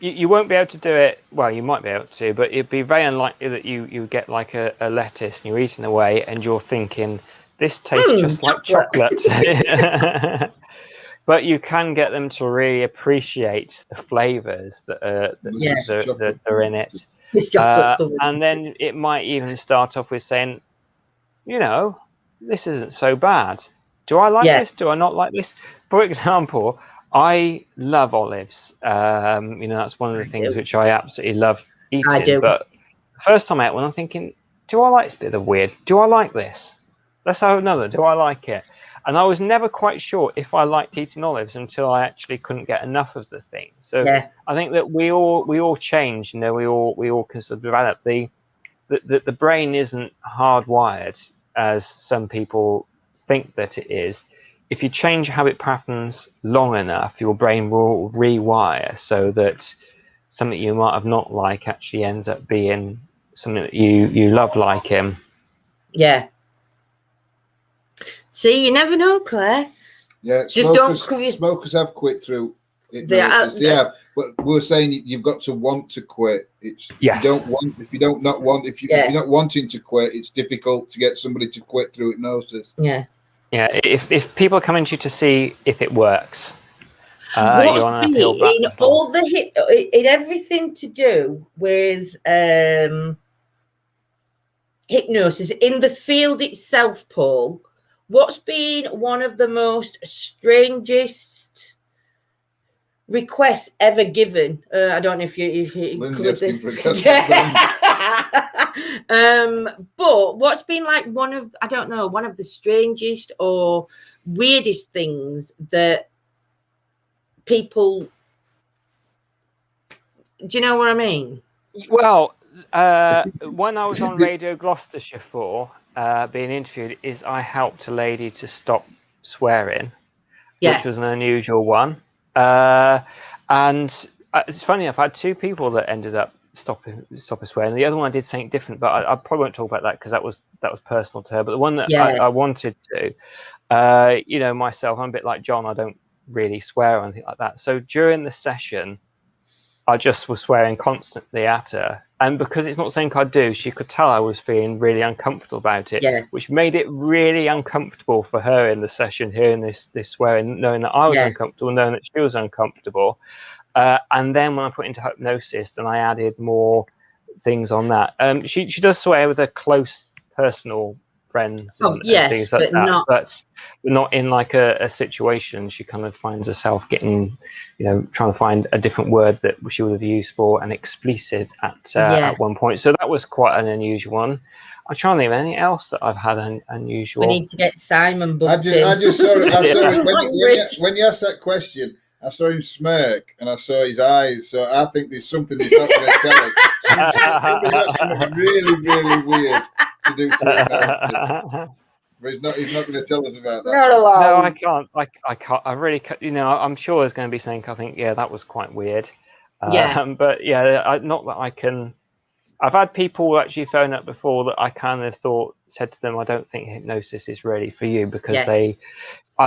You won't be able to do it. Well, you might be able to, but it'd be very unlikely that you get like a lettuce and you're eating away and you're thinking, this tastes just like chocolate. But you can get them to really appreciate the flavors that are in it. And then it might even start off with saying, this isn't so bad. Do I like this? Do I not like this? For example, I love olives. That's one of the things which I absolutely love eating. I do. But the first time I ate one, I'm thinking, do I like this bit of weird? Do I like this? Let's have another. Do I like it? And I was never quite sure if I liked eating olives until I actually couldn't get enough of the thing. So I think that we all change. We all can sort of develop. The brain isn't hardwired as some people think that it is. If you change habit patterns long enough, your brain will rewire so that something you might have not liked actually ends up being something that you love liking. See, you never know, Claire. Just smokers have quit through hypnosis. They have. But we're saying you've got to want to quit. If you're not wanting to quit, it's difficult to get somebody to quit through hypnosis. If people are coming to you to see if it works, what's in everything to do with hypnosis in the field itself, Paul, what's been one of the most strangest requests ever given? I don't know if you covered this. But what's been like one of the strangest or weirdest things that people, do you know what I mean? Well, when I was on Radio Gloucestershire being interviewed, is I helped a lady to stop swearing, which was an unusual one. And it's funny, I've had two people that ended up stopping swearing. The other one I did something different, but I probably won't talk about that because that was personal to her. But the one that I wanted to, myself, I'm a bit like John. I don't really swear or anything like that. So during the session, I just was swearing constantly at her. And because it's not something I do, she could tell I was feeling really uncomfortable about it, which made it really uncomfortable for her in the session, hearing this swearing, knowing that I was uncomfortable, knowing that she was uncomfortable. And then when I put into hypnosis, and I added more things on that. She does swear with her close personal friends and things like that, but not in like a situation. She kind of finds herself getting, trying to find a different word that she would have used for an explicit at one point. So that was quite an unusual one. I'm trying to think of anything else that I've had unusual. We need to get Simon booked in. I just saw it. When you asked that question, I saw him smirk and I saw his eyes. So I think there's something he's not going to tell us. That's going to be really, really weird to do something else. But he's not going to tell us about that. No, I can't. I can't. I really can't. I'm sure there's going to be something. I think, that was quite weird. But not that I can. I've had people actually phone up before that I kind of said to them, I don't think hypnosis is really for you because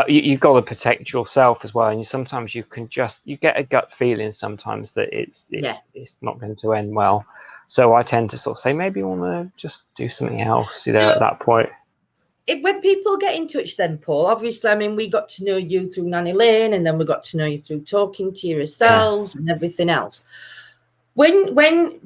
you've got to protect yourself as well, and sometimes you get a gut feeling sometimes that it's not going to end well. So I tend to sort of say maybe you want to just do something else, at that point. When people get in touch, then Paul, obviously, we got to know you through Nanny Lane, and then we got to know you through talking to yourselves and everything else. When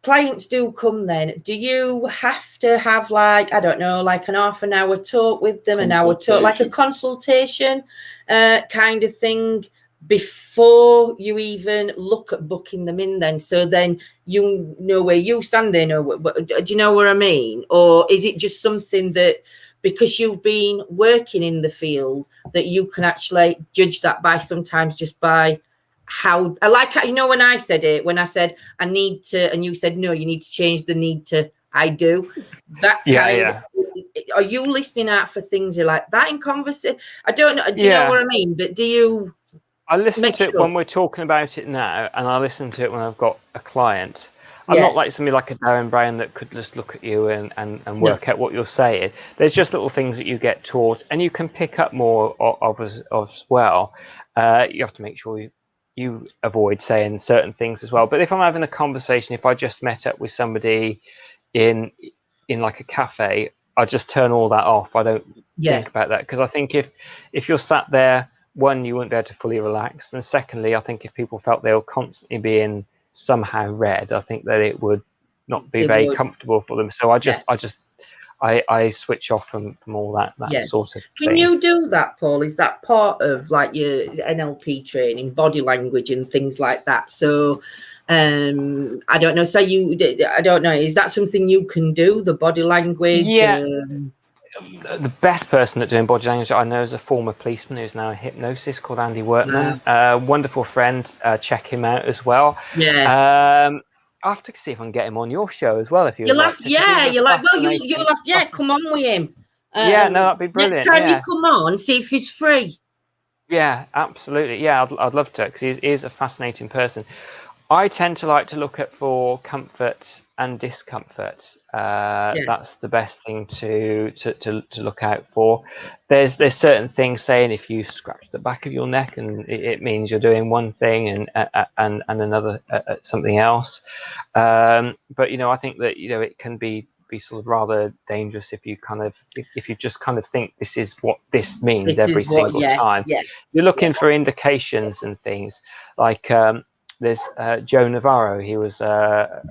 clients do come, then do you have to have like an half an hour talk with them, an hour talk, like a consultation kind of thing before you even look at booking them in then? So then you know where you stand, they know do you know what I mean? Or is it just something that because you've been working in the field that you can actually judge that by sometimes just by how I like how, when I said I need to, and you said no, you need to change the need to I do that kind of, are you listening out for things like that in conversation? I don't know, do you know what I mean? But do you? I listen to it when we're talking about it now, and I listen to it when I've got a client. I'm not like somebody like a Darren Brown that could just look at you and work out what you're saying. There's just little things that you get taught, and you can pick up more of as well. You have to make sure you avoid saying certain things as well. But if I'm having a conversation, if I just met up with somebody in like a cafe, I just turn all that off. I don't think about that, because I think if you're sat there, one, you wouldn't be able to fully relax, and secondly, I think if people felt they were constantly being somehow read, I think that it would not be very comfortable for them. So I switch off from all that sort of thing. Can you do that, Paul? Is that part of like your N.L.P training, body language and things like that? So I don't know. I don't know. Is that something you can do? The body language? Yeah. The best person at doing body language I know is a former policeman who's now in hypnosis called Andy Workman. Wonderful friend. Check him out as well. Yeah. I have to see if I can get him on your show as well. If you'll have, you'll have, come on with him. That'd be brilliant. Next time you come on, see if he's free. Yeah, absolutely. Yeah, I'd love to, because he is a fascinating person. I tend to like to look at for comfort and discomfort. That's the best thing to look out for. There's certain things saying if you scratch the back of your neck, and it means you're doing one thing and another something else. But I think that it can be sort of rather dangerous if you just kind of think this is what this means every single time. You're looking for indications and things like there's Joe Navarro. He was a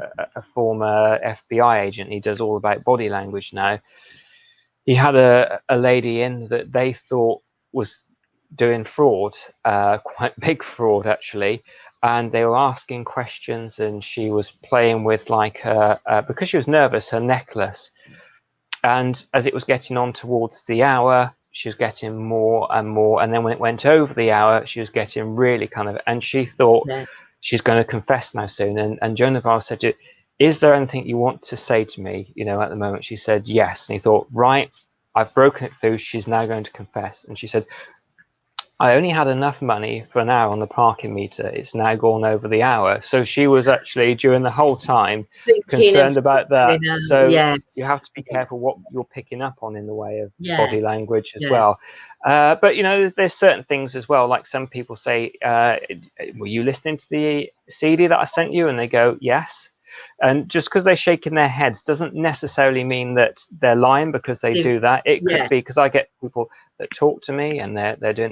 former FBI agent. He does all about body language now. He had a lady in that they thought was doing fraud, quite big fraud actually, and they were asking questions, and she was playing with like her because she was nervous, her necklace. And as it was getting on towards the hour, she was getting more and more, and then when it went over the hour, she was getting really kind of, and she thought she's going to confess now soon. And Joe Navarro said to her, is there anything you want to say to me, you know, at the moment? She said yes. And he thought, right, I've broken it through, she's now going to confess. And she said, I only had enough money for an hour on the parking meter. It's now gone over the hour. So she was actually, during the whole time, concerned about that. So you have to be careful what you're picking up on in the way of body language as well. But, you know, there's certain things as well. Like some people say, were you listening to the CD that I sent you? And they go, yes. And just because they're shaking their heads doesn't necessarily mean that they're lying because they do that. It could be because I get people that talk to me and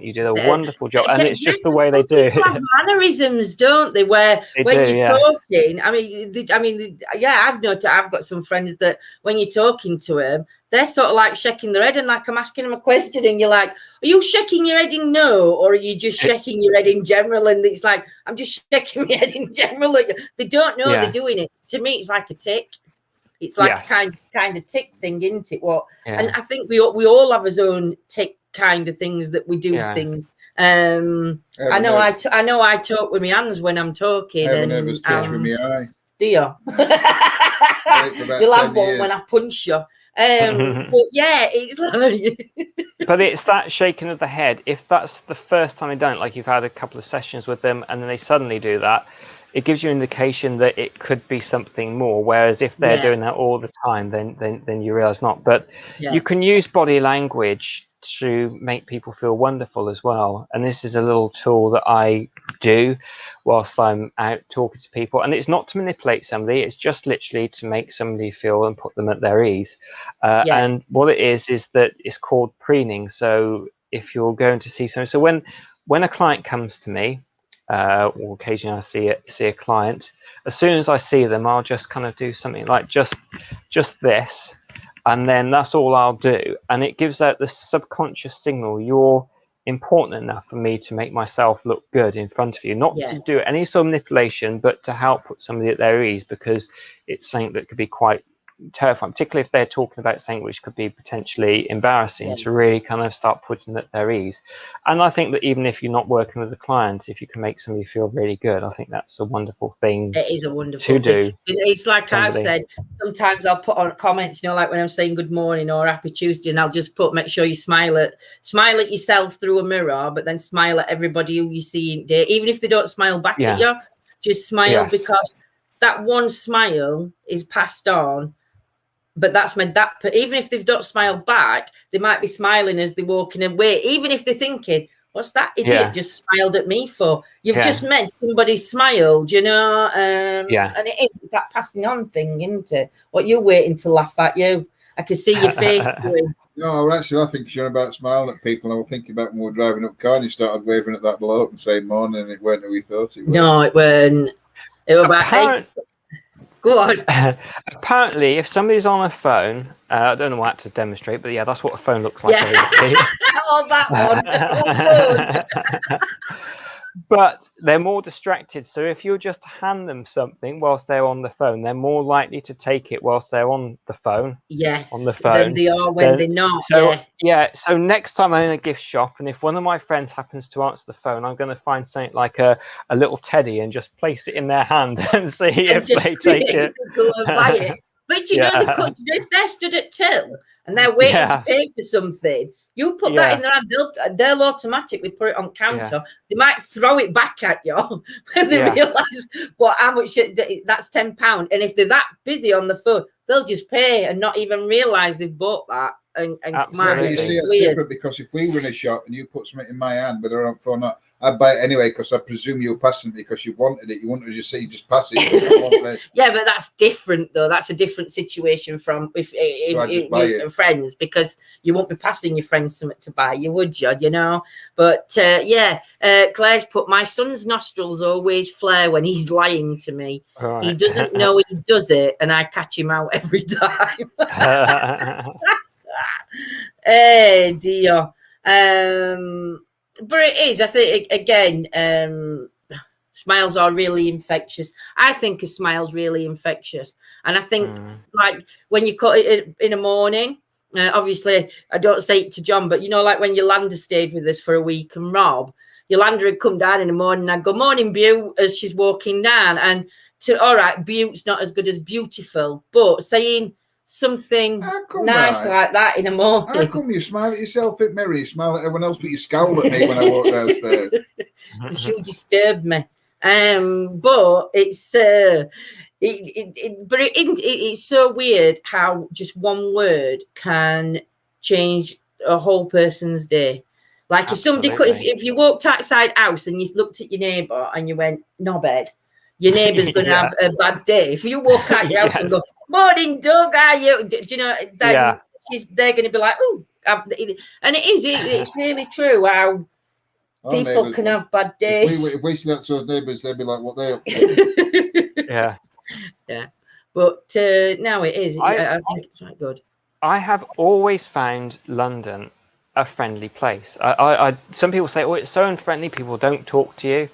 you do a wonderful job, and it's just the way they do. People have mannerisms, don't they? Where when you're talking, I've noticed. I've got some friends that when you're talking to them, they're sort of like shaking their head, and like I'm asking them a question, and you're like, "Are you shaking your head in no, or are you just shaking your head in general?" And it's like, "I'm just shaking my head in general." They don't know they're doing it. To me, it's like a tick. It's like a kind of tick thing, isn't it? And I think we all have our own tick kind of things that we do things. I know I talk with my hands when I'm talking. I have a stitch with my eye. Do you? You'll have one when I punch you. But it's like but it's that shaking of the head. If that's the first time they don't, like you've had a couple of sessions with them and then they suddenly do that, it gives you an indication that it could be something more. Whereas if they're doing that all the time, then you realize not. But you can use body language to make people feel wonderful as well. And this is a little tool that I do whilst I'm out talking to people. And it's not to manipulate somebody, it's just literally to make somebody feel and put them at their ease. And what it is that it's called preening. So if you're going to see someone, so when a client comes to me, or occasionally I see a client, as soon as I see them, I'll just kind of do something like just this. And then that's all I'll do. And it gives out the subconscious signal, you're important enough for me to make myself look good in front of you. Not to do any sort of manipulation, but to help put somebody at their ease, because it's something that could be quite terrifying, particularly if they're talking about something which could be potentially embarrassing, to really kind of start putting at their ease. And I think that even if you're not working with a client, if you can make somebody feel really good, I think that's a wonderful thing. It is a wonderful thing. It's like I've said, sometimes I'll put on comments, you know, like when I'm saying good morning or happy Tuesday, and I'll just put, make sure you smile at yourself through a mirror, but then smile at everybody who you see in day, even if they don't smile back at you, just smile, because that one smile is passed on. But that's meant that even if they've not smiled back, they might be smiling as they're walking away, even if they're thinking, what's that idiot just smiled at me for? You've just meant somebody smiled, you know? And it is that passing on thing, isn't it? What you're waiting to laugh at you. I can see your face doing. No, actually, I think you're about smiling at people. I was thinking about when we were driving up car and you started waving at that bloke and saying morning, and it weren't who we thought it was. No, it weren't. It was about 8. Go on. Apparently, if somebody's on a phone, I don't know what to demonstrate, but that's what a phone looks like. Oh, that one. But they're more distracted. So if you just hand them something whilst they're on the phone, they're more likely to take it whilst they're on the phone. Yes. On the phone. Than they are when they're not. So so next time I'm in a gift shop, and if one of my friends happens to answer the phone, I'm going to find something like a little teddy and just place it in their hand and see if they take it. Go and buy it. But you know, if they're stood at till and they're waiting to pay for something, you put that in their hand, they'll automatically put it on counter. They might throw it back at you when they realise how much that's £10. And if they're that busy on the phone, they'll just pay and not even realise they've bought that. and come Yeah, out. but you see, It's it's weird. different because if we were in a shop and you put something in my hand, whether I'm or not, I'd buy it anyway because I presume you were passing it because you wanted it. You wanted to just say you just pass it. Yeah, but that's different though. That's a different situation from if you're friends, because you won't be passing your friends something to buy. You would, you know. But Claire's put, my son's nostrils always flare when he's lying to me. Right. He doesn't know he does it, and I catch him out every time. Hey dear. But it is, I think, again, smiles are really infectious. I think a smile's really infectious. And I think, like, when you cut it in the morning, obviously, I don't say it to John, but, you know, like when Yolanda stayed with us for a week and Rob, Yolanda would come down in the morning and I'd go, morning, Bew, as she's walking down. And, all right, Bew's not as good as beautiful, but saying something nice like that in the morning. How come you smile at yourself in the mirror, you smile at everyone else, but you scowl at me when I walk downstairs? She'll disturb me. But it's it's so weird how just one word can change a whole person's day. Like Absolutely. if you walked outside house and you looked at your neighbour and you went, no bed, your neighbour's going to have a bad day. If you walk out your house and go, morning, Doug, are you? Do you know, then they're going to be like, oh, and it's really true how people can have bad days. If we see that to our neighbours, they'd be like, what they up to? Yeah. But now it is. I think it's right good. I have always found London a friendly place. I some people say, oh, it's so unfriendly, people don't talk to you.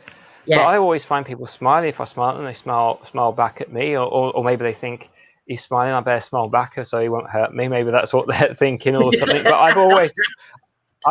Yeah. But I always find people smiling. If I smile at them, they smile back at me, or maybe they think he's smiling, I better smile back so he won't hurt me. Maybe that's what they're thinking or something. But I've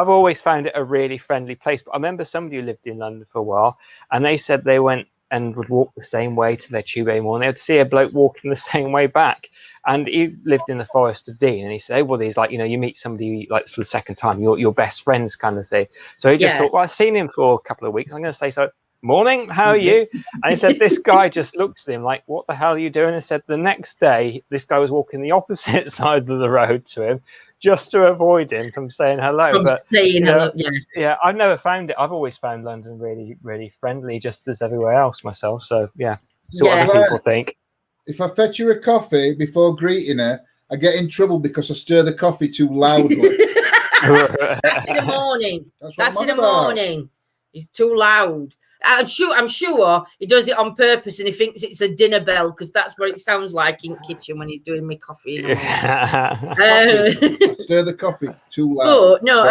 always found it a really friendly place. But I remember somebody who lived in London for a while, and they said they went and would walk the same way to their tube every morning. They'd see a bloke walking the same way back. And he lived in the Forest of Dean, and he said, well, he's like, you know, you meet somebody like for the second time, your best friends kind of thing. So he just thought, well, I've seen him for a couple of weeks. I'm going to say, so, morning, how are you? And he said, this guy just looked at him like, what the hell are you doing? And said the next day, this guy was walking the opposite side of the road to him just to avoid him from saying hello. Yeah, I've never found it. I've always found London really, really friendly, just as everywhere else myself. So, yeah, so what other people think. If I fetch her a coffee before greeting her, I get in trouble because I stir the coffee too loudly. That's in the morning. That's in the morning. It's too loud. I'm sure he does it on purpose, and he thinks it's a dinner bell because that's what it sounds like in the kitchen when he's doing my coffee. In the I stir the coffee too loud. Oh no,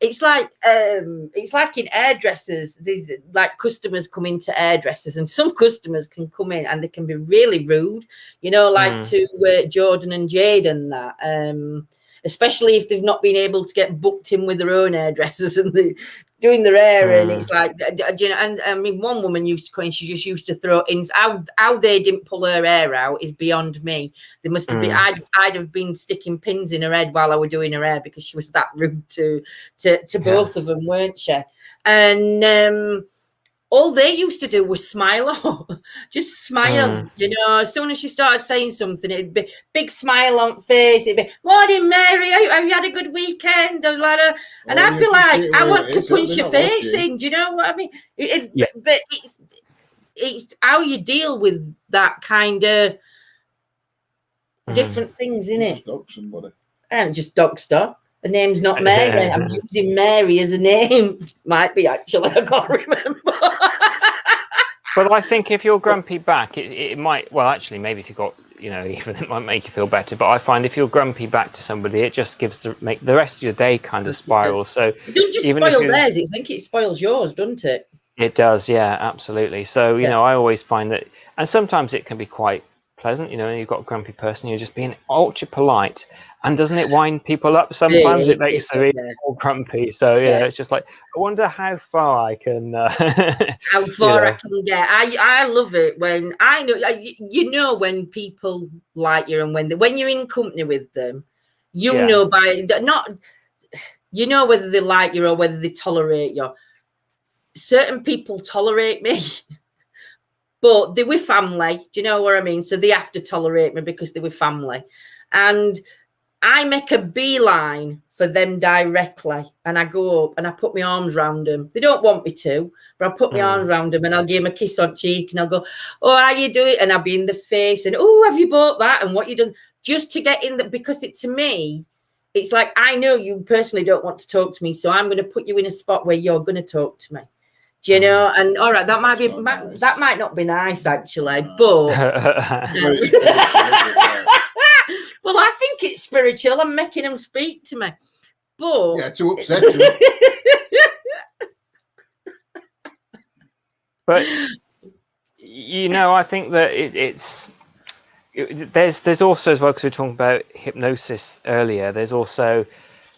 it's like in hairdressers. These like customers come into hairdressers, and some customers can come in and they can be really rude. You know, like to Jordan and Jade and that. Especially if they've not been able to get booked in with their own hairdressers and they're doing their hair, and it's like, you know, and I mean, one woman used to come in, she just used to throw in, how they didn't pull her hair out is beyond me. They must have been, I'd have been sticking pins in her head while I was doing her hair because she was that rude to both of them, weren't she? And all they used to do was smile, just smile. You know, as soon as she started saying something, it'd be big smile on face. It'd be, morning, Mary, have you had a good weekend? And I'd be like, I want to punch your face in. Do you know what I mean? But it's how you deal with that kind of different things, isn't it? Dog somebody. And just dog stuff. The name's not Mary. I'm using Mary as a name. Might be, actually. I can't remember. But I think if you're grumpy back, it might, well, actually, maybe if you've got, you know, even it might make you feel better. But I find if you're grumpy back to somebody, it just make the rest of your day kind of spiral. So it doesn't just spoil theirs. I think it spoils yours, doesn't it? It does, yeah, absolutely. So, you know, I always find that, and sometimes it can be quite pleasant, you know, you've got a grumpy person, you're just being ultra polite. And doesn't it wind people up? Sometimes it makes them even more grumpy. So, you know, it's just like, I wonder how far I can... how far I can get. I love it when I know, you know, when people like you and when you're in company with them, you know you know whether they like you or whether they tolerate you. Certain people tolerate me, but they're with family. Do you know what I mean? So they have to tolerate me because they're with family. And I make a beeline for them directly, and I go up and I put my arms around them. They don't want me to, but I put my arms around them and I'll give them a kiss on cheek and I'll go, oh, how you doing? And I'll be in the face and, oh, have you bought that? And what you done? Just to get in because to me, it's like, I know you personally don't want to talk to me, so I'm going to put you in a spot where you're going to talk to me. Do you know? And all right, that might be that might not be nice actually, but well, I think it's spiritual. I'm making them speak to me, but yeah, to upset you. But I think that there's also, as well, because we were talking about hypnosis earlier, there's also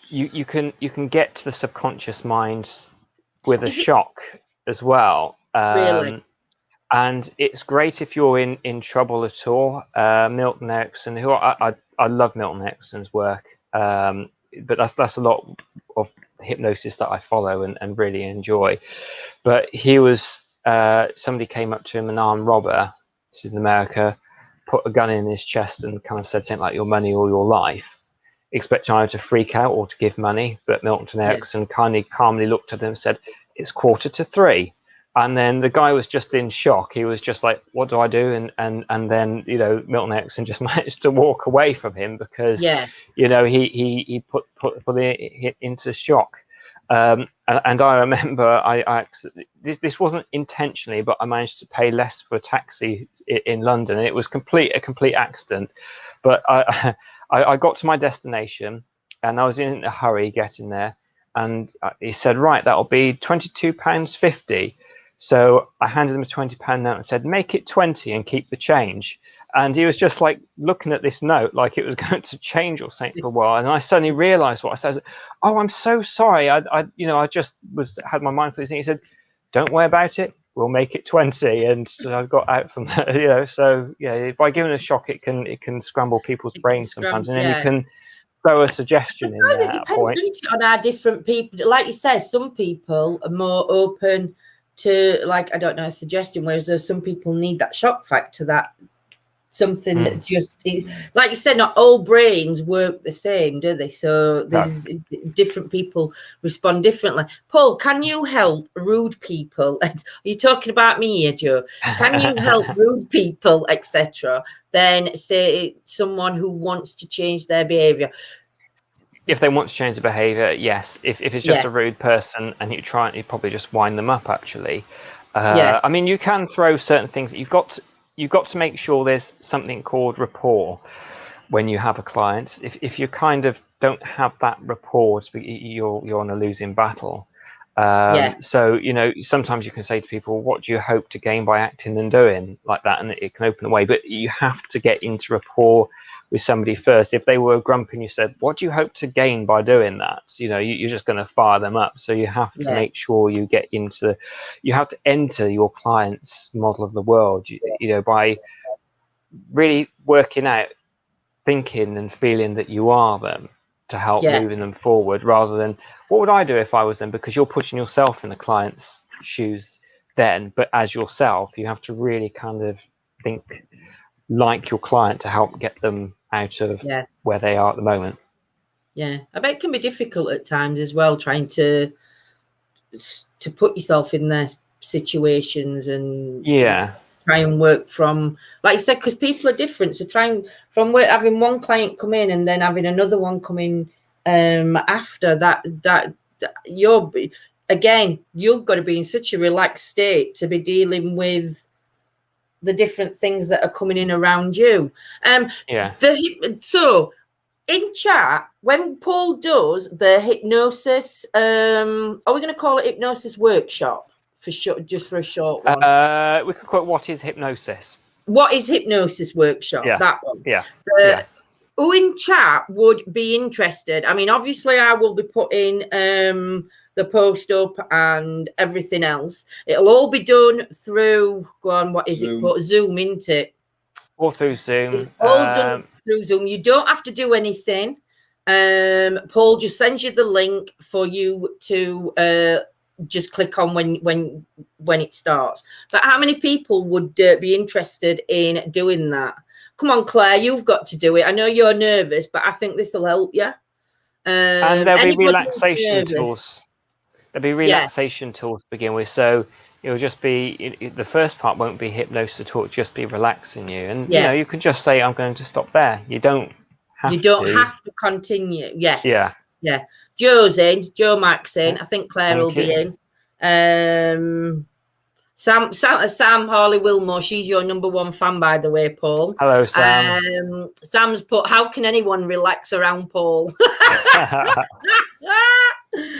you can get to the subconscious mind with a shock as well. Really? And it's great if you're in trouble at all. Milton Erickson, who I love Milton Erickson's work, but that's a lot of hypnosis that I follow and really enjoy. But he was somebody came up to him, an armed robber, this is in America, put a gun in his chest and kind of said something like, your money or your life, expecting either to freak out or to give money. But Milton Erickson calmly looked at them and said, it's 2:45. And then the guy was just in shock. He was just like, what do I do? And then, Milton Erickson just managed to walk away from him because, he put it into shock. And I remember this wasn't intentionally, but I managed to pay less for a taxi in London. And it was a complete accident. But I got to my destination and I was in a hurry getting there. And he said, right, that'll be £22.50. So I handed him a £20 note and said, make it 20 and keep the change. And he was just like looking at this note like it was going to change or something for a while. And I suddenly realized what I said. Oh, I'm so sorry. I just had my mind for this thing. He said, don't worry about it. We'll make it 20. And so I got out from that, So yeah, by giving a shock, it can scramble people's brains sometimes. And then you can throw a suggestion in there. It depends, doesn't it, on our different people. Like you said, some people are more open to, like, I don't know, a suggestion, whereas there's some people need that shock factor, that something that just is, like you said, not all brains work the same, do they? So there's different people respond differently. Paul, can you help rude people? Are you talking about me here, Joe? Can you help rude people, etc.? Then say someone who wants to change their behavior. If they want to change the behavior, yes. If it's just a rude person and you probably just wind them up, actually. I mean, you can throw certain things. You've got to make sure there's something called rapport when you have a client. If you kind of don't have that rapport, you're on a losing battle. So, sometimes you can say to people, what do you hope to gain by acting and doing like that? And it can open the way. But you have to get into rapport with somebody first. If they were grumpy and you said, what do you hope to gain by doing that? You're just going to fire them up. So you have to make sure you have to enter your client's model of the world, by really working out, thinking and feeling that you are them to help moving them forward, rather than what would I do if I was them? Because you're putting yourself in the client's shoes then, but as yourself, you have to really kind of think like your client to help get them out of where they are at the moment. I bet it can be difficult at times as well, trying to put yourself in their situations and try and work from, like you said, because people are different. So trying from having one client come in and then having another one come in after that you've got to be in such a relaxed state to be dealing with the different things that are coming in around you. So in chat, when Paul does the hypnosis, are we going to call it hypnosis workshop just for a short one? We could call it what is hypnosis? What is hypnosis workshop? That one. Who in chat would be interested? I mean, obviously I will be putting the post up and everything else. It'll all be done through, what is it called? Zoom, isn't it? Or through Zoom. It's all done through Zoom. You don't have to do anything. Paul just sends you the link for you to just click on when it starts. But how many people would be interested in doing that? come on, Claire, you've got to do it. I know you're nervous, but I think this will help you. And there'll be Anybody relaxation who's nervous- tools. There'll be relaxation tools to begin with. So it'll just be, the first part won't be hypnosis at all. It'll just be relaxing you. And, you know, you can just say, I'm going to stop there. You don't have to continue. Yes. Yeah. Yeah. Joe's in. Joe Mack's in. I think Claire will be in. Sam Harley Wilmore, she's your number one fan, by the way, Paul. Hello, Sam. Sam's put, how can anyone relax around Paul?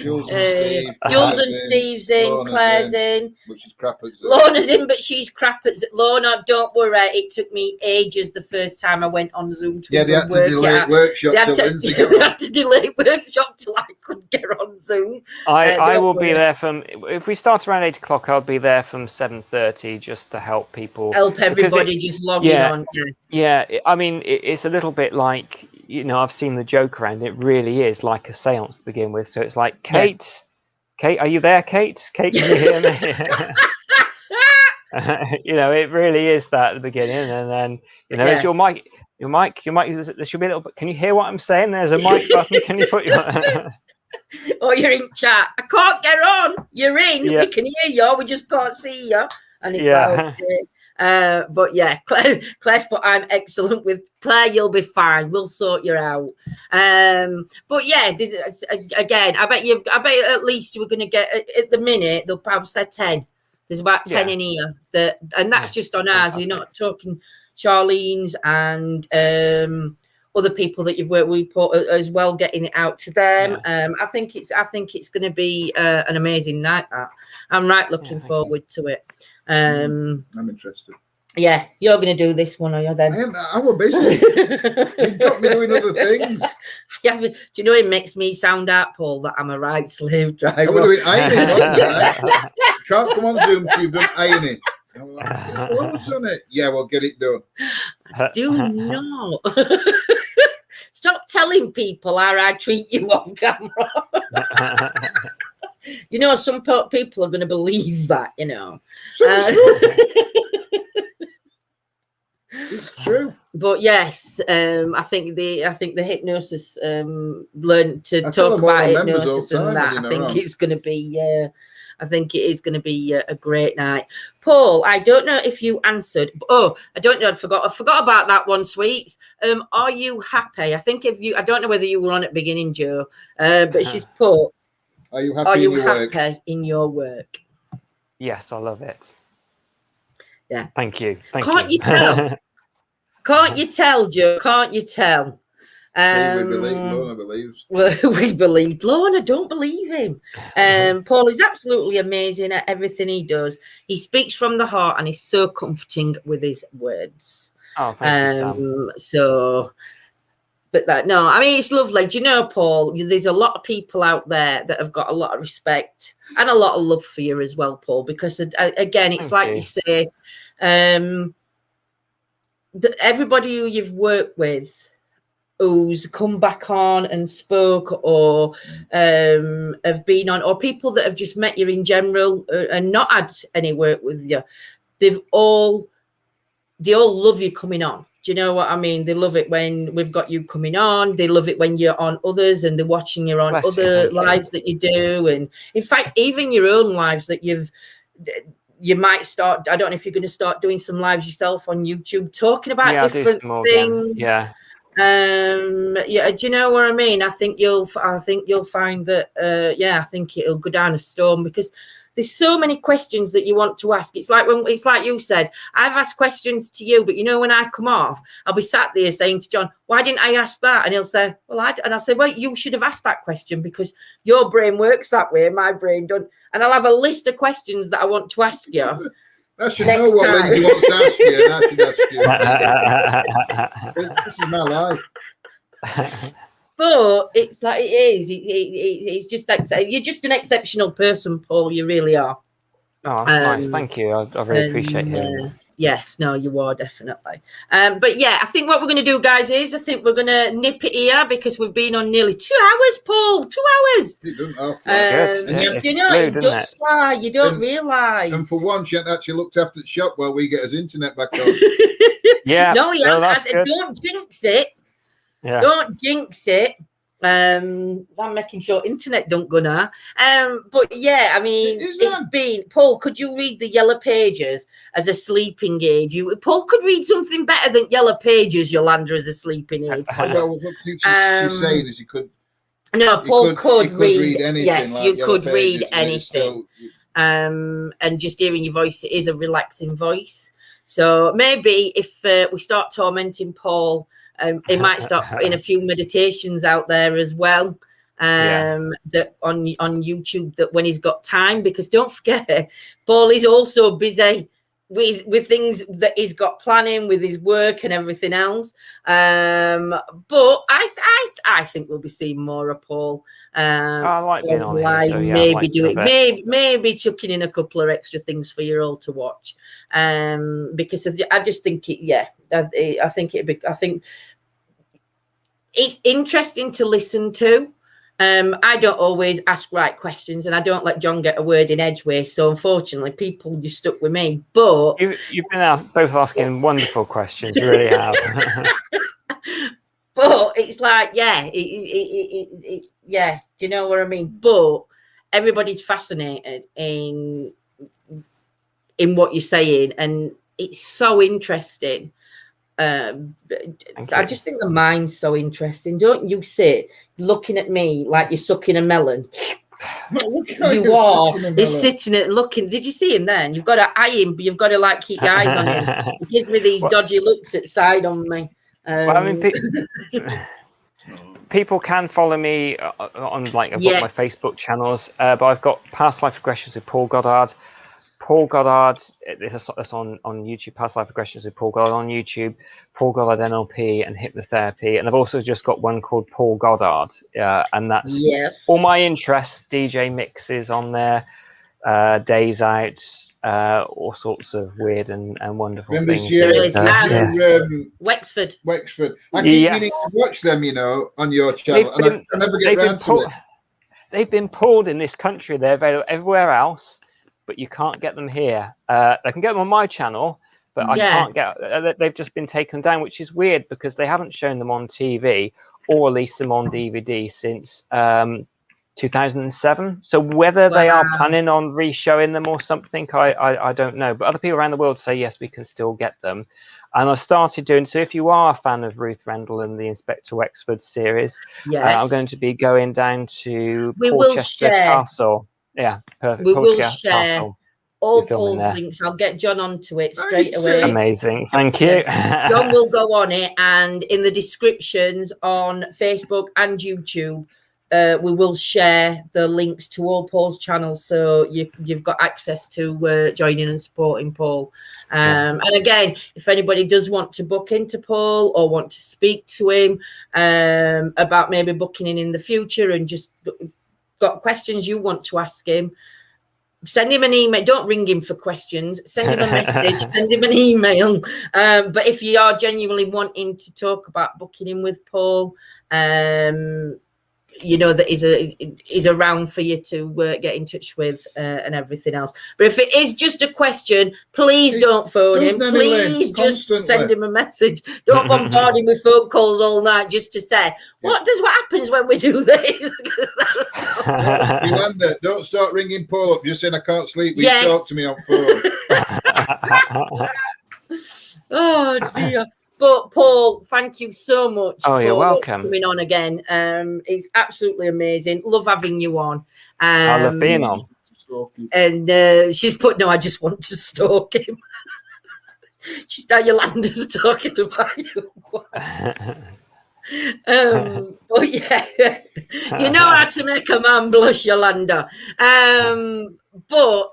Jules and Steve's in, Lorna's Claire's in. Which is crap at Lorna's in, but she's crap at Lorna. Don't worry, it took me ages the first time I went on Zoom to they had to delay workshop till Lindsay got They had to delay workshop till I could get on Zoom. I will be there from, if we start around 8 o'clock, I'll be there from 7:30 just to help people. Help everybody just logging on. Yeah, I mean, it's a little bit like, you know, I've seen the joke around. It really is like a seance to begin with. So it's like, Kate, are you there, Kate? Kate, can you hear me? You know, it really is that at the beginning, and then, you know, it's your mic. There should be a little bit. Can you hear what I'm saying? There's a mic button. Can you put your? Oh, you're in chat. I can't get on. You're in. We can hear you. We just can't see you. And it's like, okay. But yeah, Claire's put, I'm excellent with Claire. You'll be fine. We'll sort you out. But yeah, this is, again, I bet at least we're going to get at the minute. They'll probably say 10. There's about 10 in here. And that's just on ours. You're not talking Charlene's and other people that you've worked with as well, getting it out to them. I think it's going to be an amazing night. I'm right looking forward to it. I'm interested. Yeah, you're going to do this one, are you then? I was busy. You got me doing other things. Yeah, do you know it makes me sound out, Paul, that I'm a right slave driver? I was doing ironing. Can't come on Zoom to you've done ironing. I'm like, what's on it? Yeah, we'll get it done. Do not. Stop telling people how I treat you off camera. You know, some people are going to believe that, you know. It's true. But yes, I think the hypnosis, learn to talk about hypnosis and that. I think it's going to be, I think it is going to be a great night. Paul, I don't know if you answered. Oh, I don't know. I forgot about that one, Sweets. Are you happy? I think I don't know whether you were on at the beginning, Joe, but she's put, Are you happy in your work? Yes, I love it. Yeah. Thank you. Can't you tell? Can't you tell, Joe? Can't you tell? Lorna believes. Well, we believed. Lorna, don't believe him. Paul is absolutely amazing at everything he does. He speaks from the heart and he's so comforting with his words. Oh, thank you, Sam. So, but I mean, it's lovely. Do you know, Paul, there's a lot of people out there that have got a lot of respect and a lot of love for you as well, Paul, because again, it's like you say, everybody who you've worked with who's come back on and spoke or have been on, or people that have just met you in general and not had any work with you, they all love you coming on. Do you know what I mean? They love it when we've got you coming on. They love it when you're on others and they're watching you on other lives that you do. And in fact, even your own lives that you might start, I don't know if you're going to start doing some lives yourself on YouTube talking about different things. Yeah. Do you know what I mean? I think you'll find that I think it'll go down a storm because there's so many questions that you want to ask. It's like you said, I've asked questions to you, but you know, when I come off, I'll be sat there saying to John, why didn't I ask that? And he'll say, and I'll say, well, you should have asked that question because your brain works that way, my brain don't. And I'll have a list of questions that I want to ask you. I should know what Lindsay wants to ask you, and I should ask you. This is my life. But it's like it is. It's just like you're just an exceptional person, Paul. You really are. Oh, nice. Thank you. I really appreciate it. Yes, no, you are definitely. But yeah, I think what we're going to do, guys, is I think we're going to nip it here because we've been on nearly 2 hours, Paul. 2 hours. It doesn't half Good. And you know, it does fly. You don't realise. And for once, you haven't actually looked after the shop while we get his internet back on. Yeah. No, you haven't. Good. Don't jinx it. Yeah. Don't jinx it. I'm making sure internet don't go now. But yeah, I mean, it's been. Paul, could you read the Yellow Pages as a sleeping aid? Paul could read something better than Yellow Pages, Yolanda, as a sleeping aid. Well, what she's saying is he could. No, Paul could read anything. Yes, like you could read Pages, anything. And just hearing your voice, it is a relaxing voice. So maybe if we start tormenting Paul, he might start putting a few meditations out there as well. That on YouTube, that when he's got time, because don't forget, Paul is also busy with things that he's got planning with his work and everything else. But I think we'll be seeing more of Paul. I like being on here, so yeah, maybe chucking in a couple of extra things for you all to watch. Because I just think I think it's interesting to listen to. I don't always ask right questions, and I don't let John get a word in edgeways. So unfortunately, people just stuck with me. But you've been both asking wonderful questions. You really have. But it's like, yeah, do you know what I mean? But everybody's fascinated in what you're saying, and it's so interesting. I just think the mind's so interesting. Don't you sit looking at me like you're sucking a melon? You are. He's sitting and looking. Did you see him then? You've got to eye him, but you've got to like keep your eyes on him. He gives me these dodgy looks at side on me. Well, I mean, people can follow me on, like, I've got my Facebook channels, but I've got Past Life Regressions with Paul Goddard. Paul Goddard, that's on YouTube, Past Life Regressions with Paul Goddard on YouTube, Paul Goddard N.L.P and Hypnotherapy. And I've also just got one called Paul Goddard, and that's all my interests, DJ mixes on there, days out, all sorts of weird and wonderful things. Wexford. I think you need to watch them, on your channel. I never get around to it. They've been pulled in this country. They're available everywhere else, but you can't get them here. I can get them on my channel, but I can't get. They've just been taken down, which is weird because they haven't shown them on TV or released them on DVD since 2007. So whether they are planning on re-showing them or something, I don't know. But other people around the world say yes, we can still get them. And I've started doing so. If you are a fan of Ruth Rendell and the Inspector Wexford series, I'm going to be going down to Porchester Castle. Yeah, perfect. We will share all Paul's links. I'll get John onto it straight away. Amazing. Thank you. John will go on it, and in the descriptions on Facebook and YouTube, we will share the links to all Paul's channels, so you've got access to joining and supporting Paul. And again, if anybody does want to book into Paul or want to speak to him about maybe booking in the future and just got questions you want to ask him, send him an email. Don't ring him for questions. Send him a message. Send him an email. But if you are genuinely wanting to talk about booking in with Paul, that is around for you to get in touch with and everything else. But if it is just a question, please don't phone him. Please just send him a message. Don't bombard him with phone calls all night just to say, what happens when we do this? Yolanda, don't start ringing Paul up. Just saying I can't sleep. Will you talk to me on phone? Oh, dear. But Paul, thank you so much. You're welcome. Coming on again. It's absolutely amazing. Love having you on. I love being on. And she's put, no, I just want to stalk him. She's now Yolanda's talking about you. But yeah, you know how to make a man blush, Yolanda. But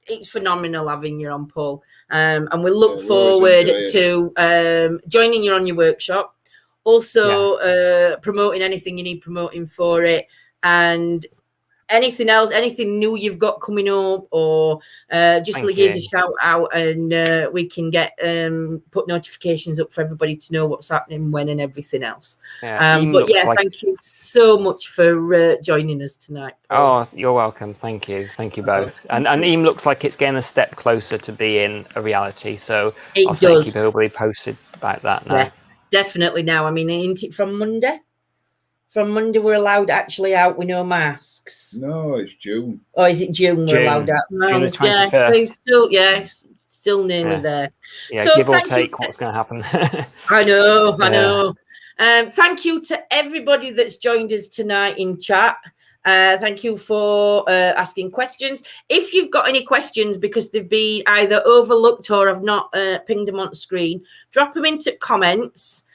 it's phenomenal having you on, Paul. And we look forward to joining you on your workshop. Also, promoting anything you need promoting for it. And anything else, anything new you've got coming up, or just Thank give us you. a shout out, and we can get put notifications up for everybody to know what's happening, when, and everything else. Yeah, But yeah, thank you so much for joining us tonight, Paul. Oh, you're welcome. Thank you both. And Eam looks like it's getting a step closer to being a reality, so I'll certainly keep everybody posted about that now. Yeah, definitely now. I mean, isn't it from Monday? From Monday, we're allowed actually out with no masks. No, it's June. Oh, is it June we're allowed out? No, June the 21st. Yeah, still nearly there. Yeah, so give or take what's going to happen. I know. Thank you to everybody that's joined us tonight in chat. Thank you for asking questions. If you've got any questions because they've been either overlooked or I've not pinged them on screen, drop them into comments.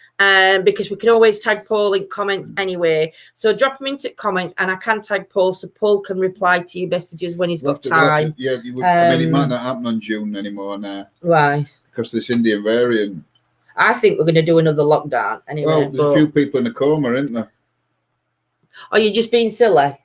Because we can always tag Paul in comments anyway. So drop them into comments, and I can tag Paul so Paul can reply to your messages when he's got time. Yeah, you would, I mean, it might not happen on June anymore now. Why? Because this Indian variant. I think we're going to do another lockdown anyway. Well, there's a few people in a coma, isn't there? Oh, you're just being silly?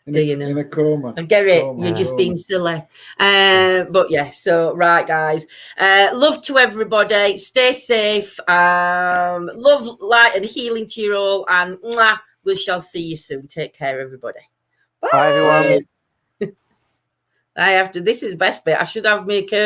Do you know? In a coma. I get it. You're just being silly. But yeah, so right, guys. Love to everybody. Stay safe. Love, light, and healing to you all. And we shall see you soon. Take care, everybody. Bye. Bye, everyone. This is the best bit. I should have my